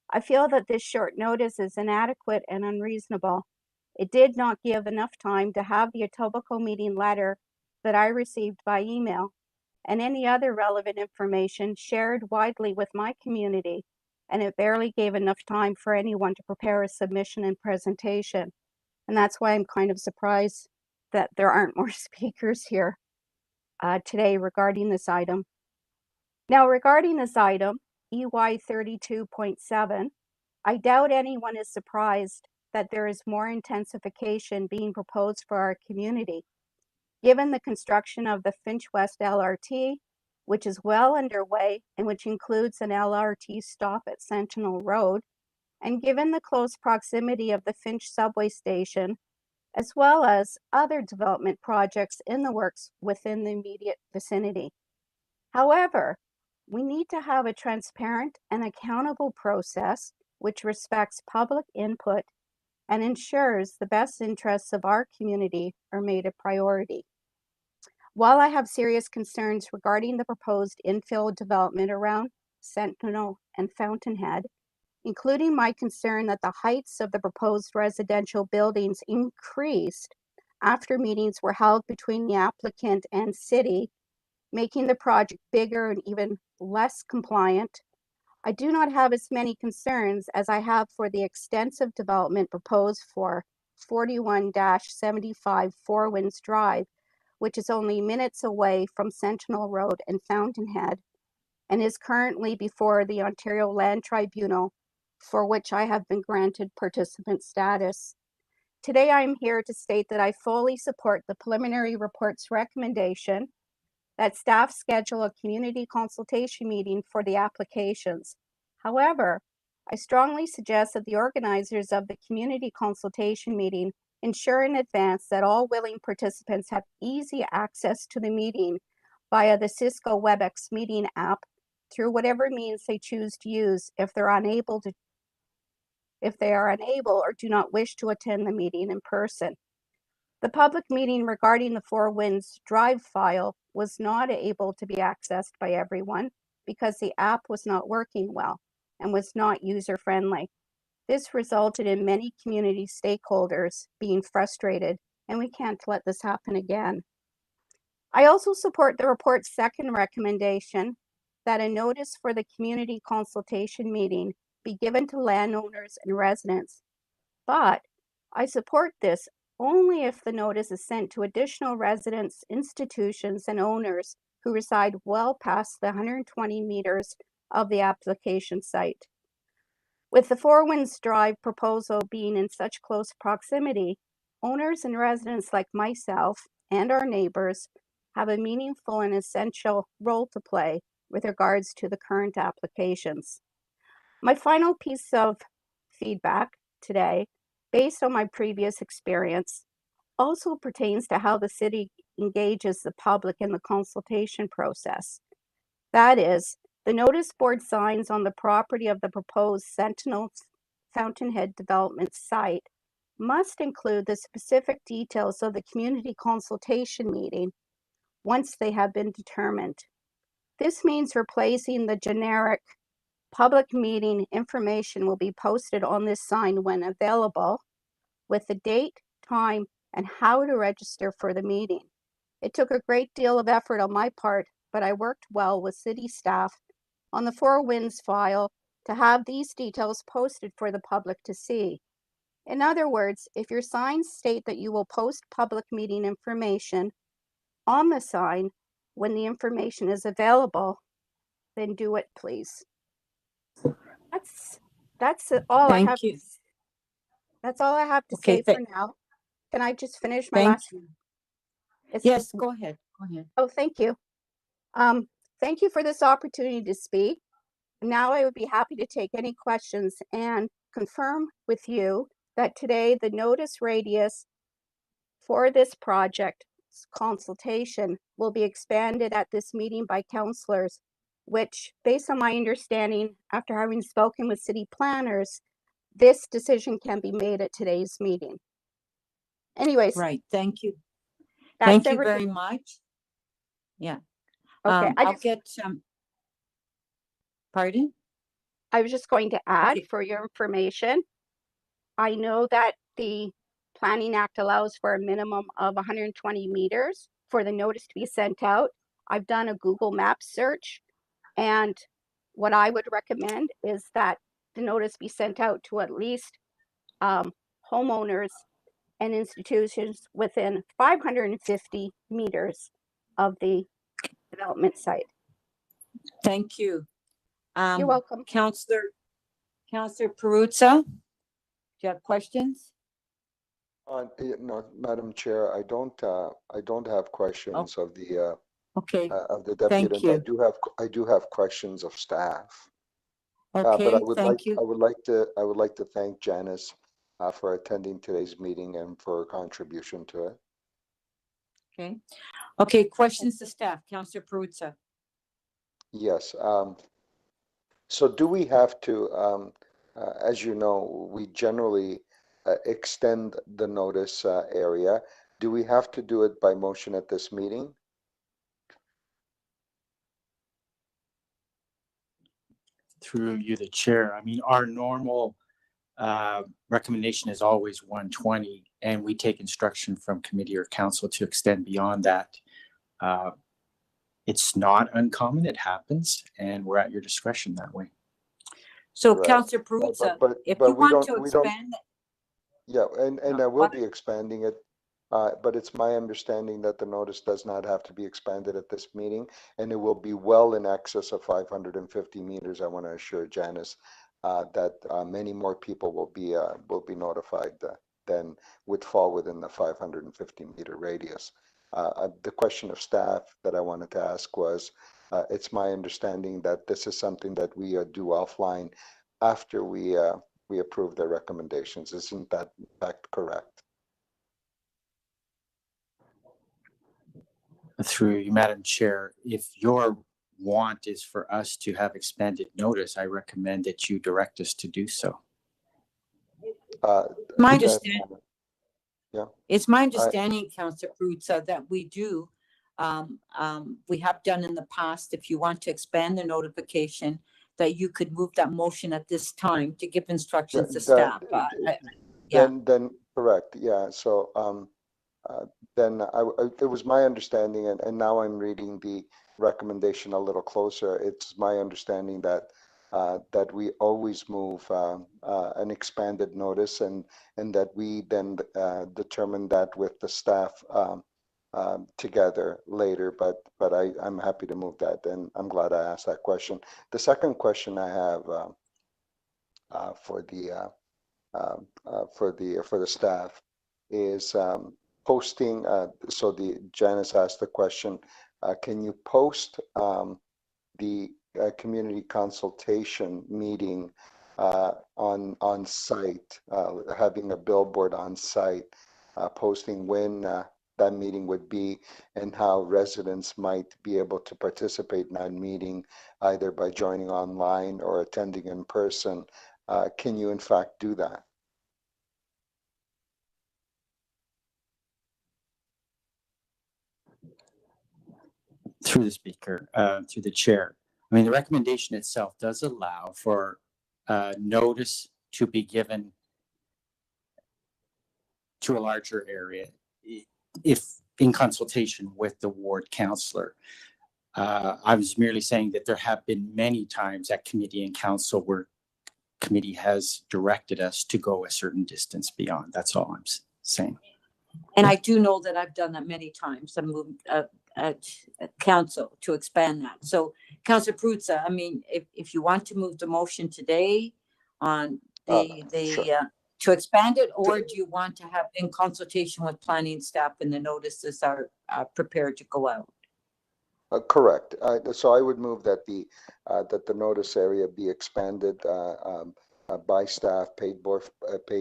I feel that this short notice is inadequate and unreasonable. It did not give enough time to have the Etobicoke meeting letter that I received by email and any other relevant information shared widely with my community, and it barely gave enough time for anyone to prepare a submission and presentation. And that's why I'm kind of surprised that there aren't more speakers here today regarding this item. Now, regarding this item, EY 32.7, I doubt anyone is surprised that there is more intensification being proposed for our community. Given the construction of the Finch West LRT, which is well underway and which includes an LRT stop at Sentinel Road, and given the close proximity of the Finch subway station, as well as other development projects in the works within the immediate vicinity. However, we need to have a transparent and accountable process which respects public input and ensures the best interests of our community are made a priority. While I have serious concerns regarding the proposed infill development around Sentinel and Fountainhead, including my concern that the heights of the proposed residential buildings increased after meetings were held between the applicant and city, making the project bigger and even less compliant, I do not have as many concerns as I have for the extensive development proposed for 41-75 Four Winds Drive, which is only minutes away from Sentinel Road and Fountainhead, and is currently before the Ontario Land Tribunal, for which I have been granted participant status. Today, I am here to state that I fully support the preliminary report's recommendation that staff schedule a community consultation meeting for the applications. However, I strongly suggest that the organizers of the community consultation meeting ensure in advance that all willing participants have easy access to the meeting via the Cisco WebEx meeting app through whatever means they choose to use if they are unable or do not wish to attend the meeting in person. The public meeting regarding the Four Winds Drive file was not able to be accessed by everyone because the app was not working well and was not user-friendly. This resulted in many community stakeholders being frustrated, and we can't let this happen again. I also support the report's second recommendation that a notice for the community consultation meeting be given to landowners and residents, but I support this only if the notice is sent to additional residents, institutions, and owners who reside well past the 120 meters of the application site. With the Four Winds Drive proposal being in such close proximity, owners and residents like myself and our neighbors have a meaningful and essential role to play with regards to the current applications. My final piece of feedback today, based on my previous experience, also pertains to how the city engages the public in the consultation process. That is, the notice board signs on the property of the proposed Sentinel Fountainhead development site must include the specific details of the community consultation meeting once they have been determined. This means replacing the generic public meeting information will be posted on this sign when available with the date, time, and how to register for the meeting. It took a great deal of effort on my part, but I worked well with city staff on the Four Winds file to have these details posted for the public to see. In other words, if your signs state that you will post public meeting information on the sign when the information is available, then do it, please. That's all I have. That's all I have to say for now. Can I just finish my last? Yes, go ahead. Oh, thank you. Thank you for this opportunity to speak. Now I would be happy to take any questions and confirm with you that today the notice radius for this project consultation will be expanded at this meeting by councillors, which, based on my understanding after having spoken with city planners, this decision can be made at today's meeting. Anyways. Right, thank you. Thank you very much. Yeah. Okay, I'll get some. Pardon? I was just going to add for your information, I know that the Planning Act allows for a minimum of 120 meters for the notice to be sent out. I've done a Google Maps search, and what I would recommend is that the notice be sent out to at least homeowners and institutions within 550 meters of the development site. Thank you. You're welcome. Councillor Perruzza, do you have questions? No, Madam Chair, I don't have questions of the Okay, of the deputy. thank you. I do have questions of staff. Okay, But I would thank you. I would like to thank Janice for attending today's meeting and for her contribution to it. Okay. Okay, questions to staff. Councillor Perruzza. Yes. So do we have to, as you know, we generally extend the notice area. Do we have to do it by motion at this meeting? Through you, the chair. I mean, our normal recommendation is always 120, and we take instruction from committee or council to extend beyond that. It's not uncommon, it happens, and we're at your discretion that way. So, Right. Councillor Perruzza, if but you we want don't- to we don't- expand, Yeah, and I will what- be expanding it, but it's my understanding that the notice does not have to be expanded at this meeting, and it will be well in excess of 550 meters. I want to assure Janice that many more people will be notified than would fall within the 550 meter radius. The question of staff that I wanted to ask was, it's my understanding that this is something that we do offline after we approve the recommendations. Isn't that in fact correct? Through you, Madam Chair, if your want is for us to have expanded notice, I recommend that you direct us to do so. my Then, understanding, yeah. it's my understanding, Councillor Perruzza, that we do. We have done in the past, if you want to expand the notification, that you could move that motion at this time to give instructions to staff. Then correct, yeah. So then it was my understanding, and now I'm reading the recommendation a little closer. It's my understanding that that we always move an expanded notice, and that we then determine that with the staff together later. But I'm happy to move that, and I'm glad I asked that question. The second question I have for the staff is posting. So Janice asked the question: can you post the community consultation meeting on site, having a billboard on site, posting when that meeting would be and how residents might be able to participate in that meeting, either by joining online or attending in person? Can you in fact do that? Through the speaker, through the chair. I mean, the recommendation itself does allow for notice to be given to a larger area if in consultation with the ward councillor. I was merely saying that there have been many times at committee and council where committee has directed us to go a certain distance beyond. That's all I'm saying. And I do know that I've done that many times. I moved at council to expand that. So, Councillor Perruzza, I mean, if you want to move the motion today on Sure. To expand it, or do you want to have in consultation with planning staff and the notices are prepared to go out? Correct. So I would move that the notice area be expanded by staff, paid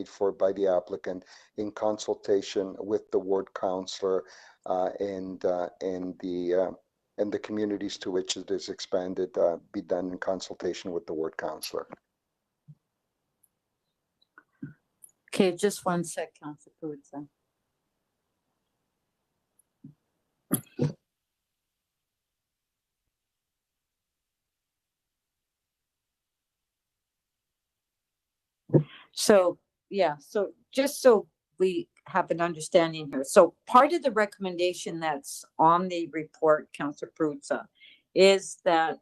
for by the applicant, in consultation with the ward councillor and the communities to which it is expanded, be done in consultation with the ward councillor. Okay, just one sec, Councillor Perruzza. So, yeah, so just so we have an understanding here. So part of the recommendation that's on the report, Councillor Perruzza, is that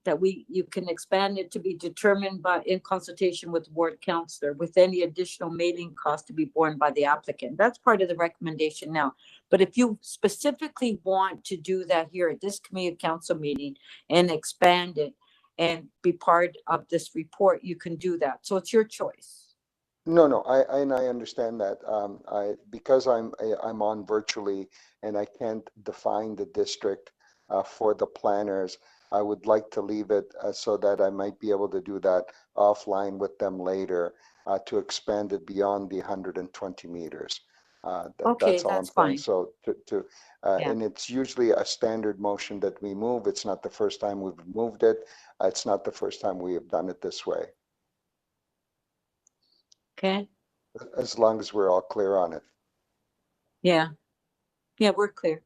that you can expand it to be determined by, in consultation with the ward councillor, with any additional mailing cost to be borne by the applicant. That's part of the recommendation now. But if you specifically want to do that here at this community council meeting and expand it and be part of this report, you can do that. So it's your choice. No, I understand that. Because I'm on virtually and I can't define the district for the planners, I would like to leave it so that I might be able to do that offline with them later to expand it beyond the 120 meters. Okay, That's all I'm that's saying. fine. So Yeah. and it's usually a standard motion that we move. It's not the first time we've moved it. It's not the first time we have done it this way. Okay. As long as we're all clear on it. Yeah. Yeah, we're clear.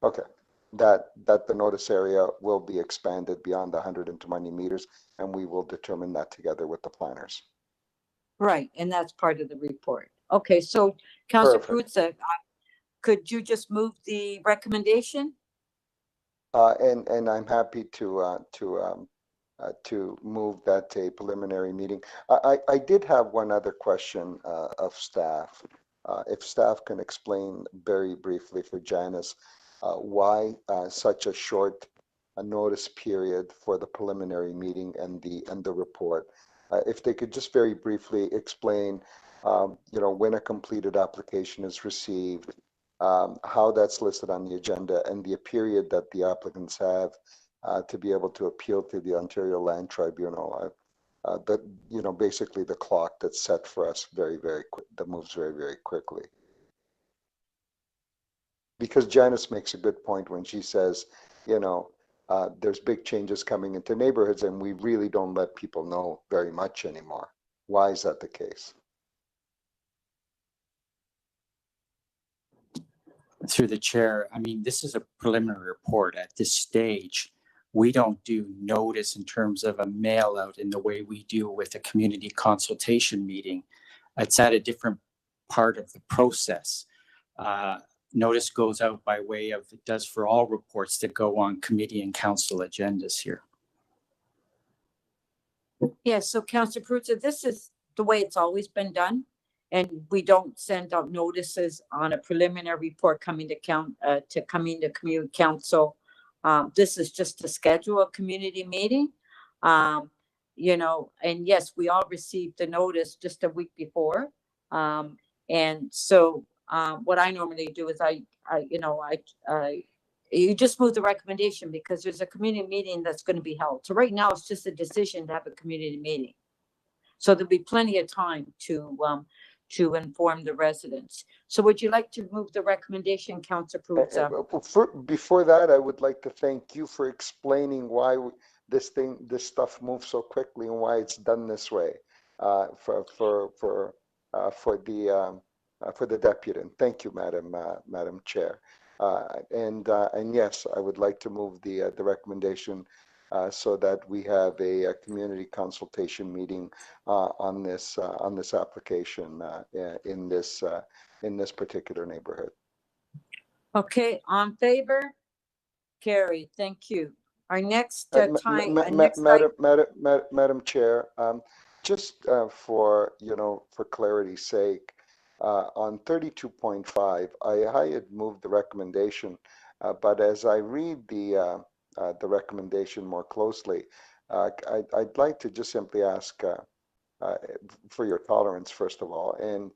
Okay. That the notice area will be expanded beyond the 120 meters, and we will determine that together with the planners. Right, and that's part of the report. Okay, so Councillor Prusa, could you just move the recommendation? And I'm happy to move that to a preliminary meeting. I did have one other question of staff. If staff can explain very briefly for Janice why such a short notice period for the preliminary meeting and the report. If they could just very briefly explain, when a completed application is received, how that's listed on the agenda, and the period that the applicants have to be able to appeal to the Ontario Land Tribunal. Basically the clock that's set for us very, very quick, that moves very, very quickly. Because Janice makes a good point when she says, there's big changes coming into neighborhoods and we really don't let people know very much anymore. Why is that the case? Through the chair, I mean, this is a preliminary report at this stage. We don't do notice in terms of a mail out in the way we do with a community consultation meeting. It's at a different part of the process. Notice goes out by way of, it does for all reports that go on committee and council agendas here. Yeah, so Councillor Prusa, this is the way it's always been done. And we don't send out notices on a preliminary report coming to community council. This is just to schedule a community meeting. And yes, we all received the notice just a week before. And so what I normally do is you just move the recommendation because there's a community meeting that's going to be held. So right now it's just a decision to have a community meeting. So there'll be plenty of time to inform the residents. So would you like to move the recommendation, Councillor Prusa? Before that, I would like to thank you for explaining why this stuff moves so quickly and why it's done this way for the deputant. Thank you, Madam Chair. And yes, I would like to move the recommendation so that we have a community consultation meeting on this application in this particular neighborhood. Okay, on favor? Carried. Thank you. Our next Madam Chair, just for clarity's sake, on 32.5, I had moved the recommendation, but as I read the recommendation more closely, I'd like to just simply ask for your tolerance, first of all, and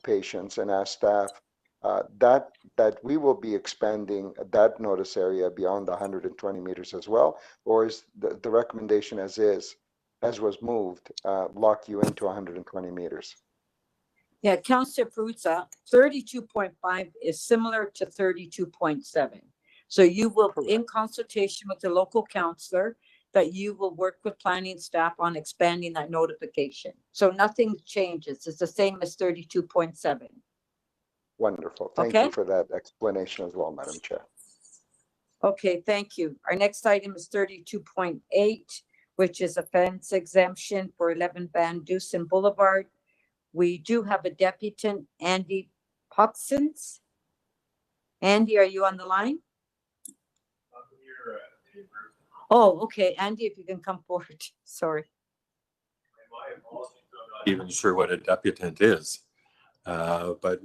patience, and ask staff that we will be expanding that notice area beyond the 120 meters as well, or is the recommendation as was moved, lock you into 120 meters? Yeah, Councillor Prusa, 32.5 is similar to 32.7. So you will, in consultation with the local councillor, that you will work with planning staff on expanding that notification. So nothing changes. It's the same as 32.7. Wonderful. Thank you for that explanation as well, Madam Chair. Okay, thank you. Our next item is 32.8, which is a fence exemption for 11 Van Dusen Boulevard. We do have a deputant, Andy Puxons. Andy, are you on the line? Oh, okay, Andy, if you can come forward, sorry. Even sure what a deputant is, but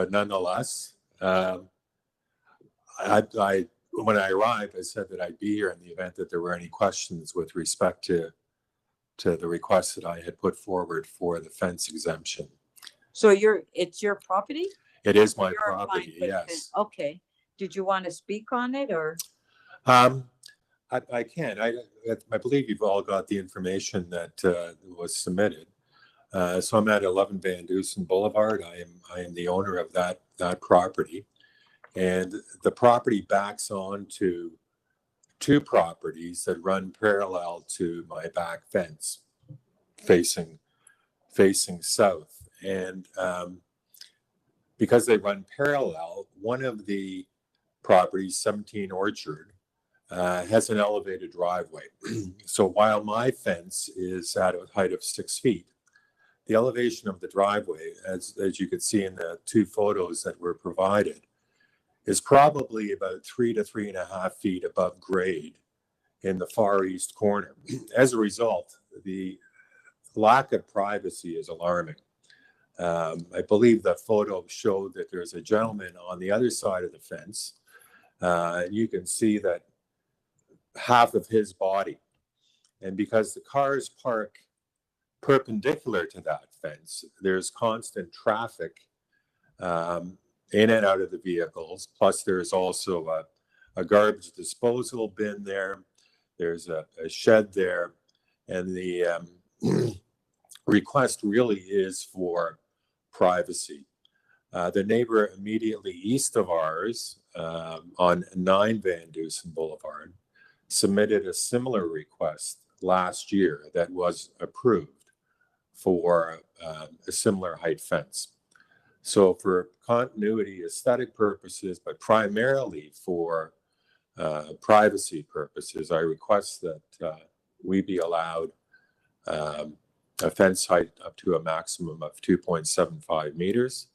nonetheless, when I arrived, I said that I'd be here in the event that there were any questions with respect to the request that I had put forward for the fence exemption. So it's your property? It is my You're property, applying for the yes. fence. Okay. Did you want to speak on it or? I can. I believe you've all got the information that was submitted. So I'm at 11 Van Dusen Boulevard. I am the owner of that property, and the property backs on to two properties that run parallel to my back fence, facing south. And because they run parallel, one of the properties, 17 Orchard, has an elevated driveway. So while my fence is at a height of 6 feet, the elevation of the driveway, as you could see in the two photos that were provided, is probably about 3 to 3.5 feet above grade in the far east corner. As a result, the lack of privacy is alarming. I believe the photo showed that there's a gentleman on the other side of the fence. You can see that half of his body. And because the cars park perpendicular to that fence, there's constant traffic in and out of the vehicles. Plus, there's also a garbage disposal bin there. There's a shed there. And the request really is for privacy. The neighbor immediately east of ours on 9 Van Dusen Boulevard submitted a similar request last year that was approved for a similar height fence. So for continuity, aesthetic purposes, but primarily for privacy purposes, I request that we be allowed a fence height up to a maximum of 2.75 meters,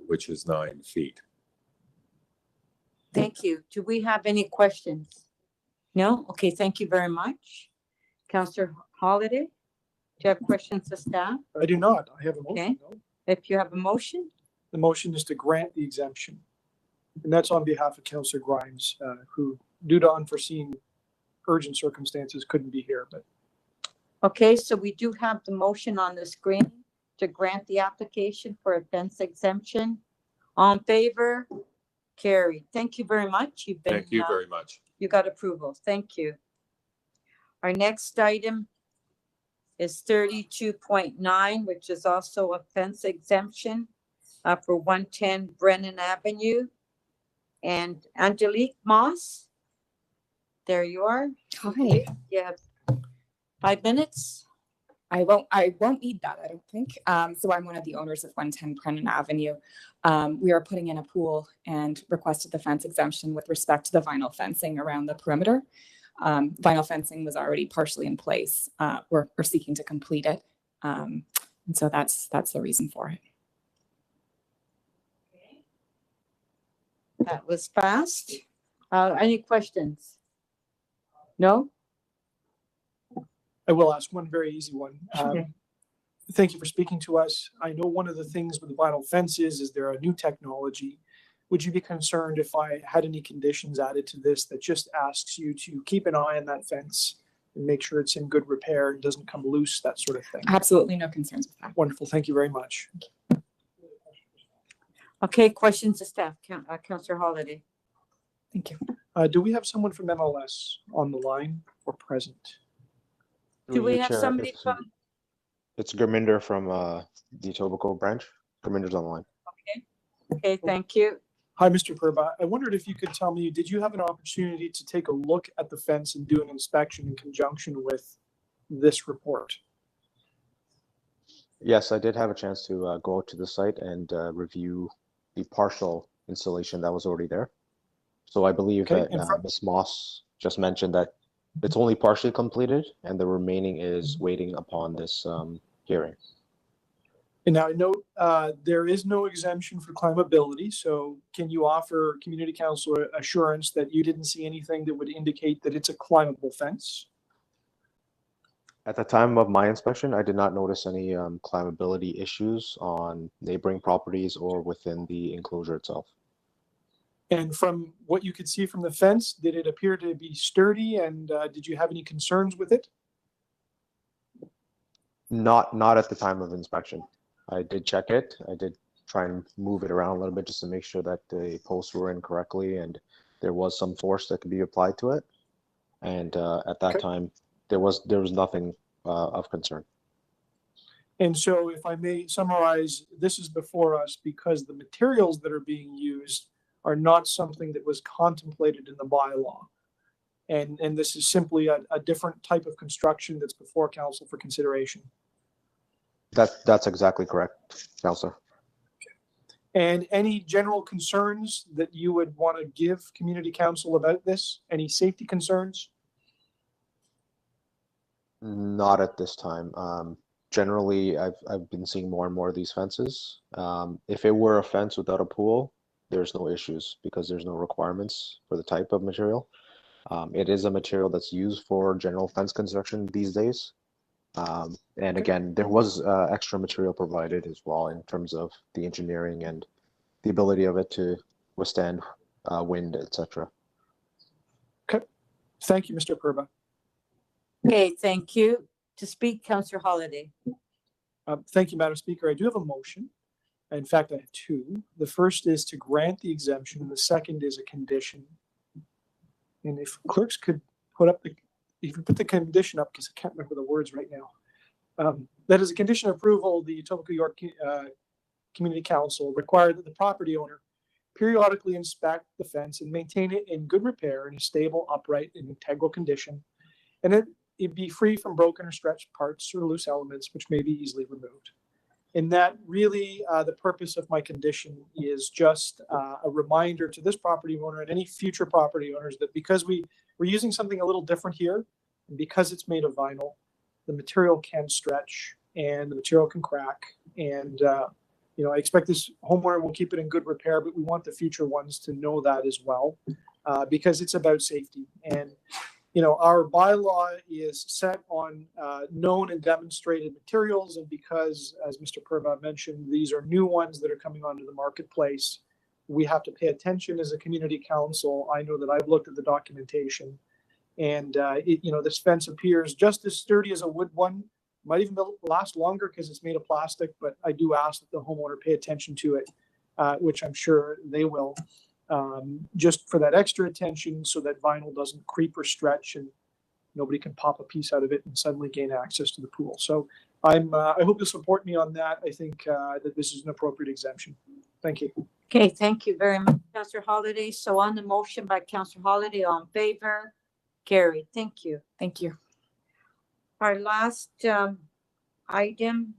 which is 9 feet. Thank you. Do we have any questions? No? Okay, thank you very much. Councillor Holiday, do you have questions of staff? I do not. I have a motion. Okay. No. If you have a motion, The motion is to grant the exemption. And that's on behalf of Councillor Grimes, who, due to unforeseen urgent circumstances, couldn't be here. But okay, so we do have the motion on the screen to grant the application for a fence exemption. All in favor? Carried. Thank you very much. You've been, Thank you very much. you got approval. Thank you. Our next item is 32.9, which is also a fence exemption for 110 Brennan Avenue. And Angelique Moss, there you are. Hi. You have 5 minutes. I won't need that, I don't think. So I'm one of the owners of 110 Prennan Avenue. We are putting in a pool and requested the fence exemption with respect to the vinyl fencing around the perimeter. Vinyl fencing was already partially in place. We're seeking to complete it. And so that's the reason for it. That was fast. Any questions? No? I will ask one very easy one. Okay. Thank you for speaking to us. I know one of the things with the vinyl fences is there a new technology. Would you be concerned if I had any conditions added to this that just asks you to keep an eye on that fence and make sure it's in good repair and doesn't come loose, that sort of thing? Absolutely no concerns with that. Wonderful. Thank you very much. Okay, questions to staff. Councillor Holiday. Thank you. Do we have someone from MLS on the line or present? Do we have somebody from? It's Gurminder from the Etobicoke branch. Gurminder's on the line. Okay, thank you. Hi, Mr. Purba. I wondered if you could tell me, did you have an opportunity to take a look at the fence and do an inspection in conjunction with this report? Yes, I did have a chance to go out to the site and review the partial installation that was already there. So I believe Okay, that Ms. Moss just mentioned that it's only partially completed and the remaining is waiting upon this hearing. And now I note there is no exemption for climbability. So can you offer community council assurance that you didn't see anything that would indicate that it's a climbable fence? At the time of my inspection, I did not notice any climbability issues on neighboring properties or within the enclosure itself. And from what you could see from the fence, did it appear to be sturdy, and did you have any concerns with it? Not at the time of inspection. I did check it. I did try and move it around a little bit just to make sure that the posts were in correctly and there was some force that could be applied to it. And at that time, there was nothing of concern. And so if I may summarize, this is before us because the materials that are being used are not something that was contemplated in the bylaw. And this is simply a different type of construction that's before council for consideration. That's exactly correct, Councillor. And any general concerns that you would want to give community council about this? Any safety concerns? Not at this time. Generally, I've been seeing more and more of these fences. If it were a fence without a pool, there's no issues because there's no requirements for the type of material. It is a material that's used for general fence construction these days. And again, there was extra material provided as well in terms of the engineering and the ability of it to withstand wind, etc. Okay, thank you, Mr. Purba. Okay, thank you. To speak, Councillor Holiday. Thank you, Madam Speaker. I do have a motion. In fact, I have two. The first is to grant the exemption, and the second is a condition. And if clerks could put up the, if you put the condition up, because I can't remember the words right now. That is a condition of approval. The Etobicoke Yore Community Council required that the property owner periodically inspect the fence and maintain it in good repair in a stable, upright, and integral condition, and it be free from broken or stretched parts or loose elements which may be easily removed. And that really, the purpose of my condition is just a reminder to this property owner and any future property owners that because we're using something a little different here, and because it's made of vinyl, the material can stretch and the material can crack. And I expect this homeowner will keep it in good repair, but we want the future ones to know that as well, because it's about safety. And our bylaw is set on known and demonstrated materials, and because, as Mr. Purba mentioned, these are new ones that are coming onto the marketplace, we have to pay attention as a community council. I know that I've looked at the documentation, and this fence appears just as sturdy as a wood one. Might even last longer because it's made of plastic, but I do ask that the homeowner pay attention to it, which I'm sure they will. Just for that extra attention so that vinyl doesn't creep or stretch and nobody can pop a piece out of it and suddenly gain access to the pool. So I hope you'll support me on that. I think that this is an appropriate exemption. Thank you. Okay, thank you very much, Councillor Holiday. So on the motion by Councillor Holiday, all in favor? Carried. Thank you. Thank you. Our last item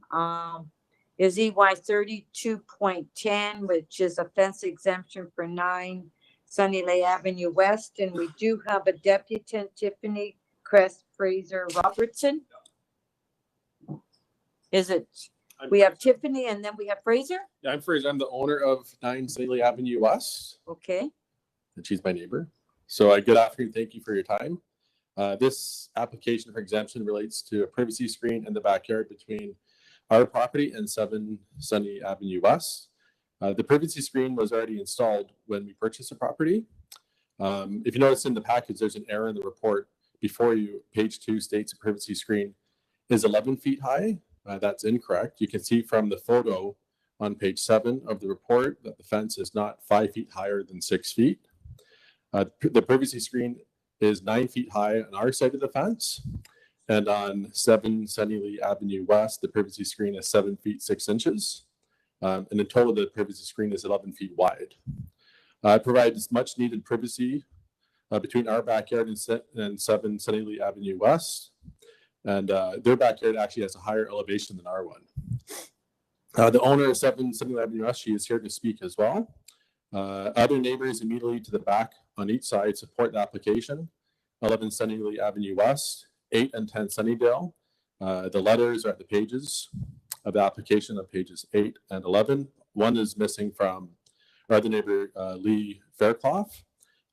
is EY 32.10, which is a fence exemption for 9 Sunnylea Avenue West. And we do have a deputant, Tiffany Crest Fraser Robertson. Is it? We have Tiffany and then we have Fraser? Yeah, I'm Fraser. I'm the owner of 9 Sunnylea Avenue West. Okay. And she's my neighbor. So good afternoon. Thank you for your time. This application for exemption relates to a privacy screen in the backyard between our property and 7 Sunny Avenue West. The privacy screen was already installed when we purchased the property. If you notice in the package, there's an error in the report before you. Page 2 states the privacy screen is 11 feet high. That's incorrect. You can see from the photo on page 7 of the report that the fence is not 5 feet higher than 6 feet. The privacy screen is 9 feet high on our side of the fence. And on 7 Sunnylea Avenue West, the privacy screen is 7 feet 6 inches. And in total, the privacy screen is 11 feet wide. It provides much needed privacy between our backyard and 7 Sunnylea Avenue West. And their backyard actually has a higher elevation than our one. The owner of 7 Sunnylea Avenue West, she is here to speak as well. Other neighbors immediately to the back on each side support the application. 11 Sunnylea Avenue West, 8 and 10 Sunnydale. The letters are at the pages. of the application on pages 8 and 11. One is missing from our other neighbor, Lee Fairclough.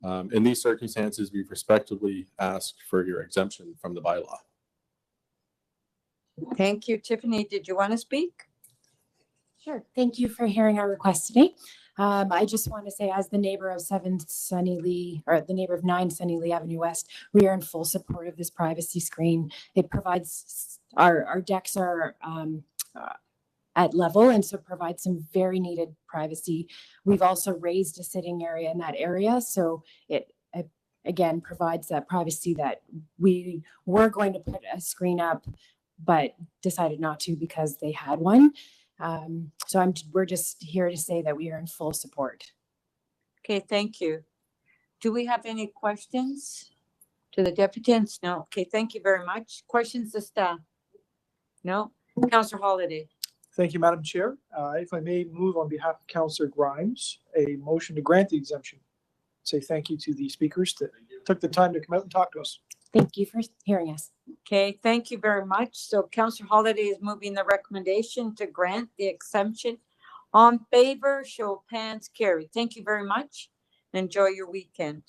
In these circumstances, we've respectfully asked for your exemption from the bylaw. Thank you. Tiffany, did you want to speak? Sure. Thank you for hearing our request today. I just want to say, as the neighbor of 7 Sunnylea, or the neighbor of 9 Sunnylea Avenue West, we are in full support of this privacy screen. It provides, our decks are at level, and so provides some very needed privacy. We've also raised a sitting area in that area, so it again provides that privacy that we were going to put a screen up, but decided not to because they had one. So we're just here to say that we are in full support. Okay, thank you. Do we have any questions to the deputants? No. Okay, thank you very much. Questions to staff? No. Councillor Holiday. Thank you, Madam Chair. If I may move on behalf of Councillor Grimes, a motion to grant the exemption. Say thank you to the speakers that took the time to come out and talk to us. Thank you for hearing us. Okay, thank you very much. So Councillor Holiday is moving the recommendation to grant the exemption. On favor, show of hands, carried. Thank you very much. Enjoy your weekend.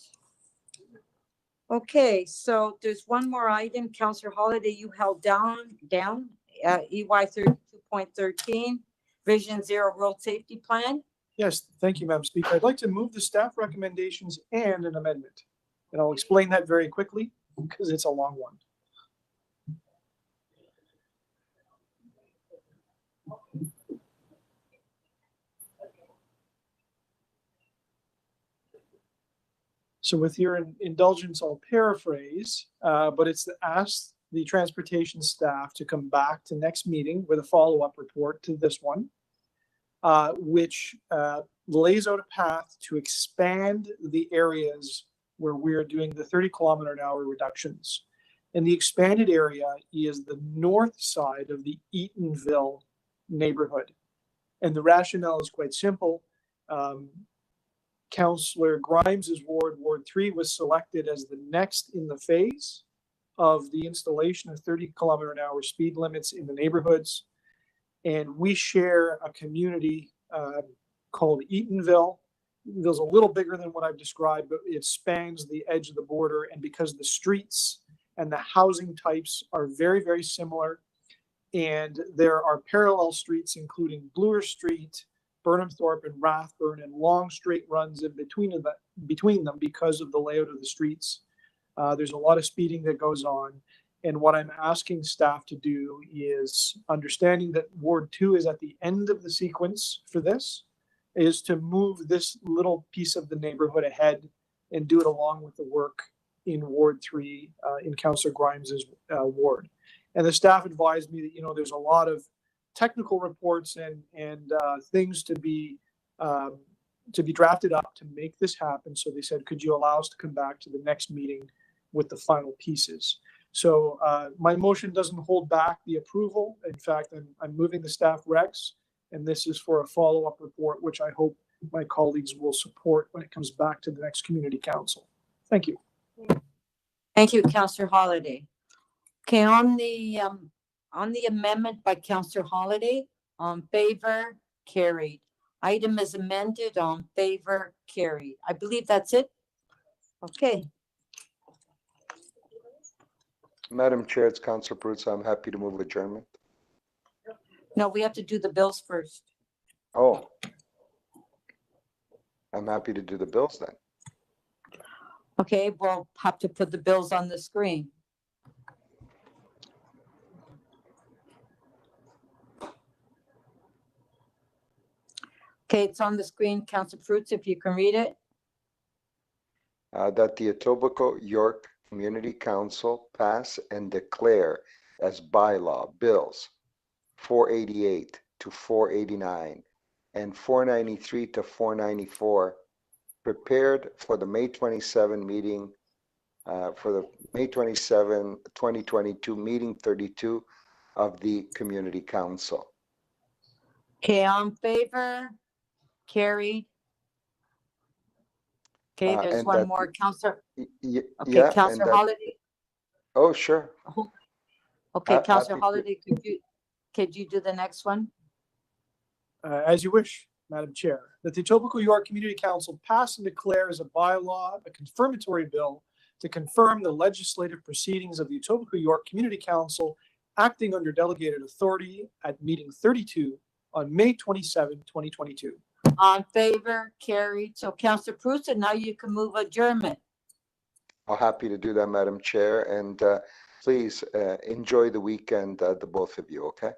Okay, so there's one more item. Councillor Holiday, you held down EY 32.13, Vision Zero Road Safety Plan. Yes, thank you, Madam Speaker. I'd like to move the staff recommendations and an amendment. And I'll explain that very quickly because it's a long one. So with your indulgence, I'll paraphrase, but it's to ask the transportation staff to come back to next meeting with a follow-up report to this one, which lays out a path to expand the areas where we're doing the 30-kilometer-an-hour reductions. And the expanded area is the north side of the Eatonville neighborhood. And the rationale is quite simple. Councillor Grimes' ward, Ward 3, was selected as the next in the phase of the installation of 30-kilometer-an-hour speed limits in the neighborhoods. And we share a community called Eatonville. Eatonville's a little bigger than what I've described, but it spans the edge of the border. And because the streets and the housing types are very, very similar, and there are parallel streets, including Bloor Street, Burnhamthorpe and Rathburn, and long straight runs in between them because of the layout of the streets. There's a lot of speeding that goes on. And what I'm asking staff to do is, understanding that Ward 2 is at the end of the sequence for this, is to move this little piece of the neighborhood ahead and do it along with the work in Ward 3 in Councillor Grimes' ward. And the staff advised me that, you know, there's a lot of technical reports and things to be drafted up to make this happen. So they said, could you allow us to come back to the next meeting with the final pieces? So my motion doesn't hold back the approval. In fact, I'm moving the staff recs, and this is for a follow-up report, which I hope my colleagues will support when it comes back to the next community council. Thank you. Thank you, Councillor Holiday. Okay, on the amendment by Councillor Holiday, on favor, carried. Item is amended, on favor, carried. I believe that's it. Okay. Madam Chair, it's Councillor Bruce. I'm happy to move adjournment. No, we have to do the bills first. Oh, I'm happy to do the bills then. Okay, we'll have to put the bills on the screen. Okay, it's on the screen. Councillor Fruits, if you can read it. That the Etobicoke York Community Council pass and declare as bylaw bills 488 to 489 and 493 to 494 prepared for the May 27 meeting, for the May 27, 2022 meeting 32 of the Community Council. Okay, on favor, carried. Okay, there's one more, Councillor. Okay, yeah, Councillor Holiday. Oh, sure. Okay, Councillor happy to. Holiday, could you Could you do the next one? As you wish, Madam Chair, that the Etobicoke York Community Council pass and declare as a bylaw a confirmatory bill to confirm the legislative proceedings of the Etobicoke York Community Council acting under delegated authority at meeting 32 on May 27, 2022. On favor, carried. So Councillor Prusa, now you can move adjournment. I'm happy to do that, Madam Chair, and please enjoy the weekend, the both of you, okay?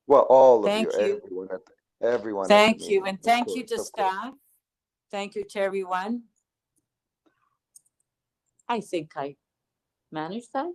Well, all of you, Thank you. everyone. at the Thank you, meeting, and of thank you course, to of course. staff. Thank you to everyone. I think I managed that.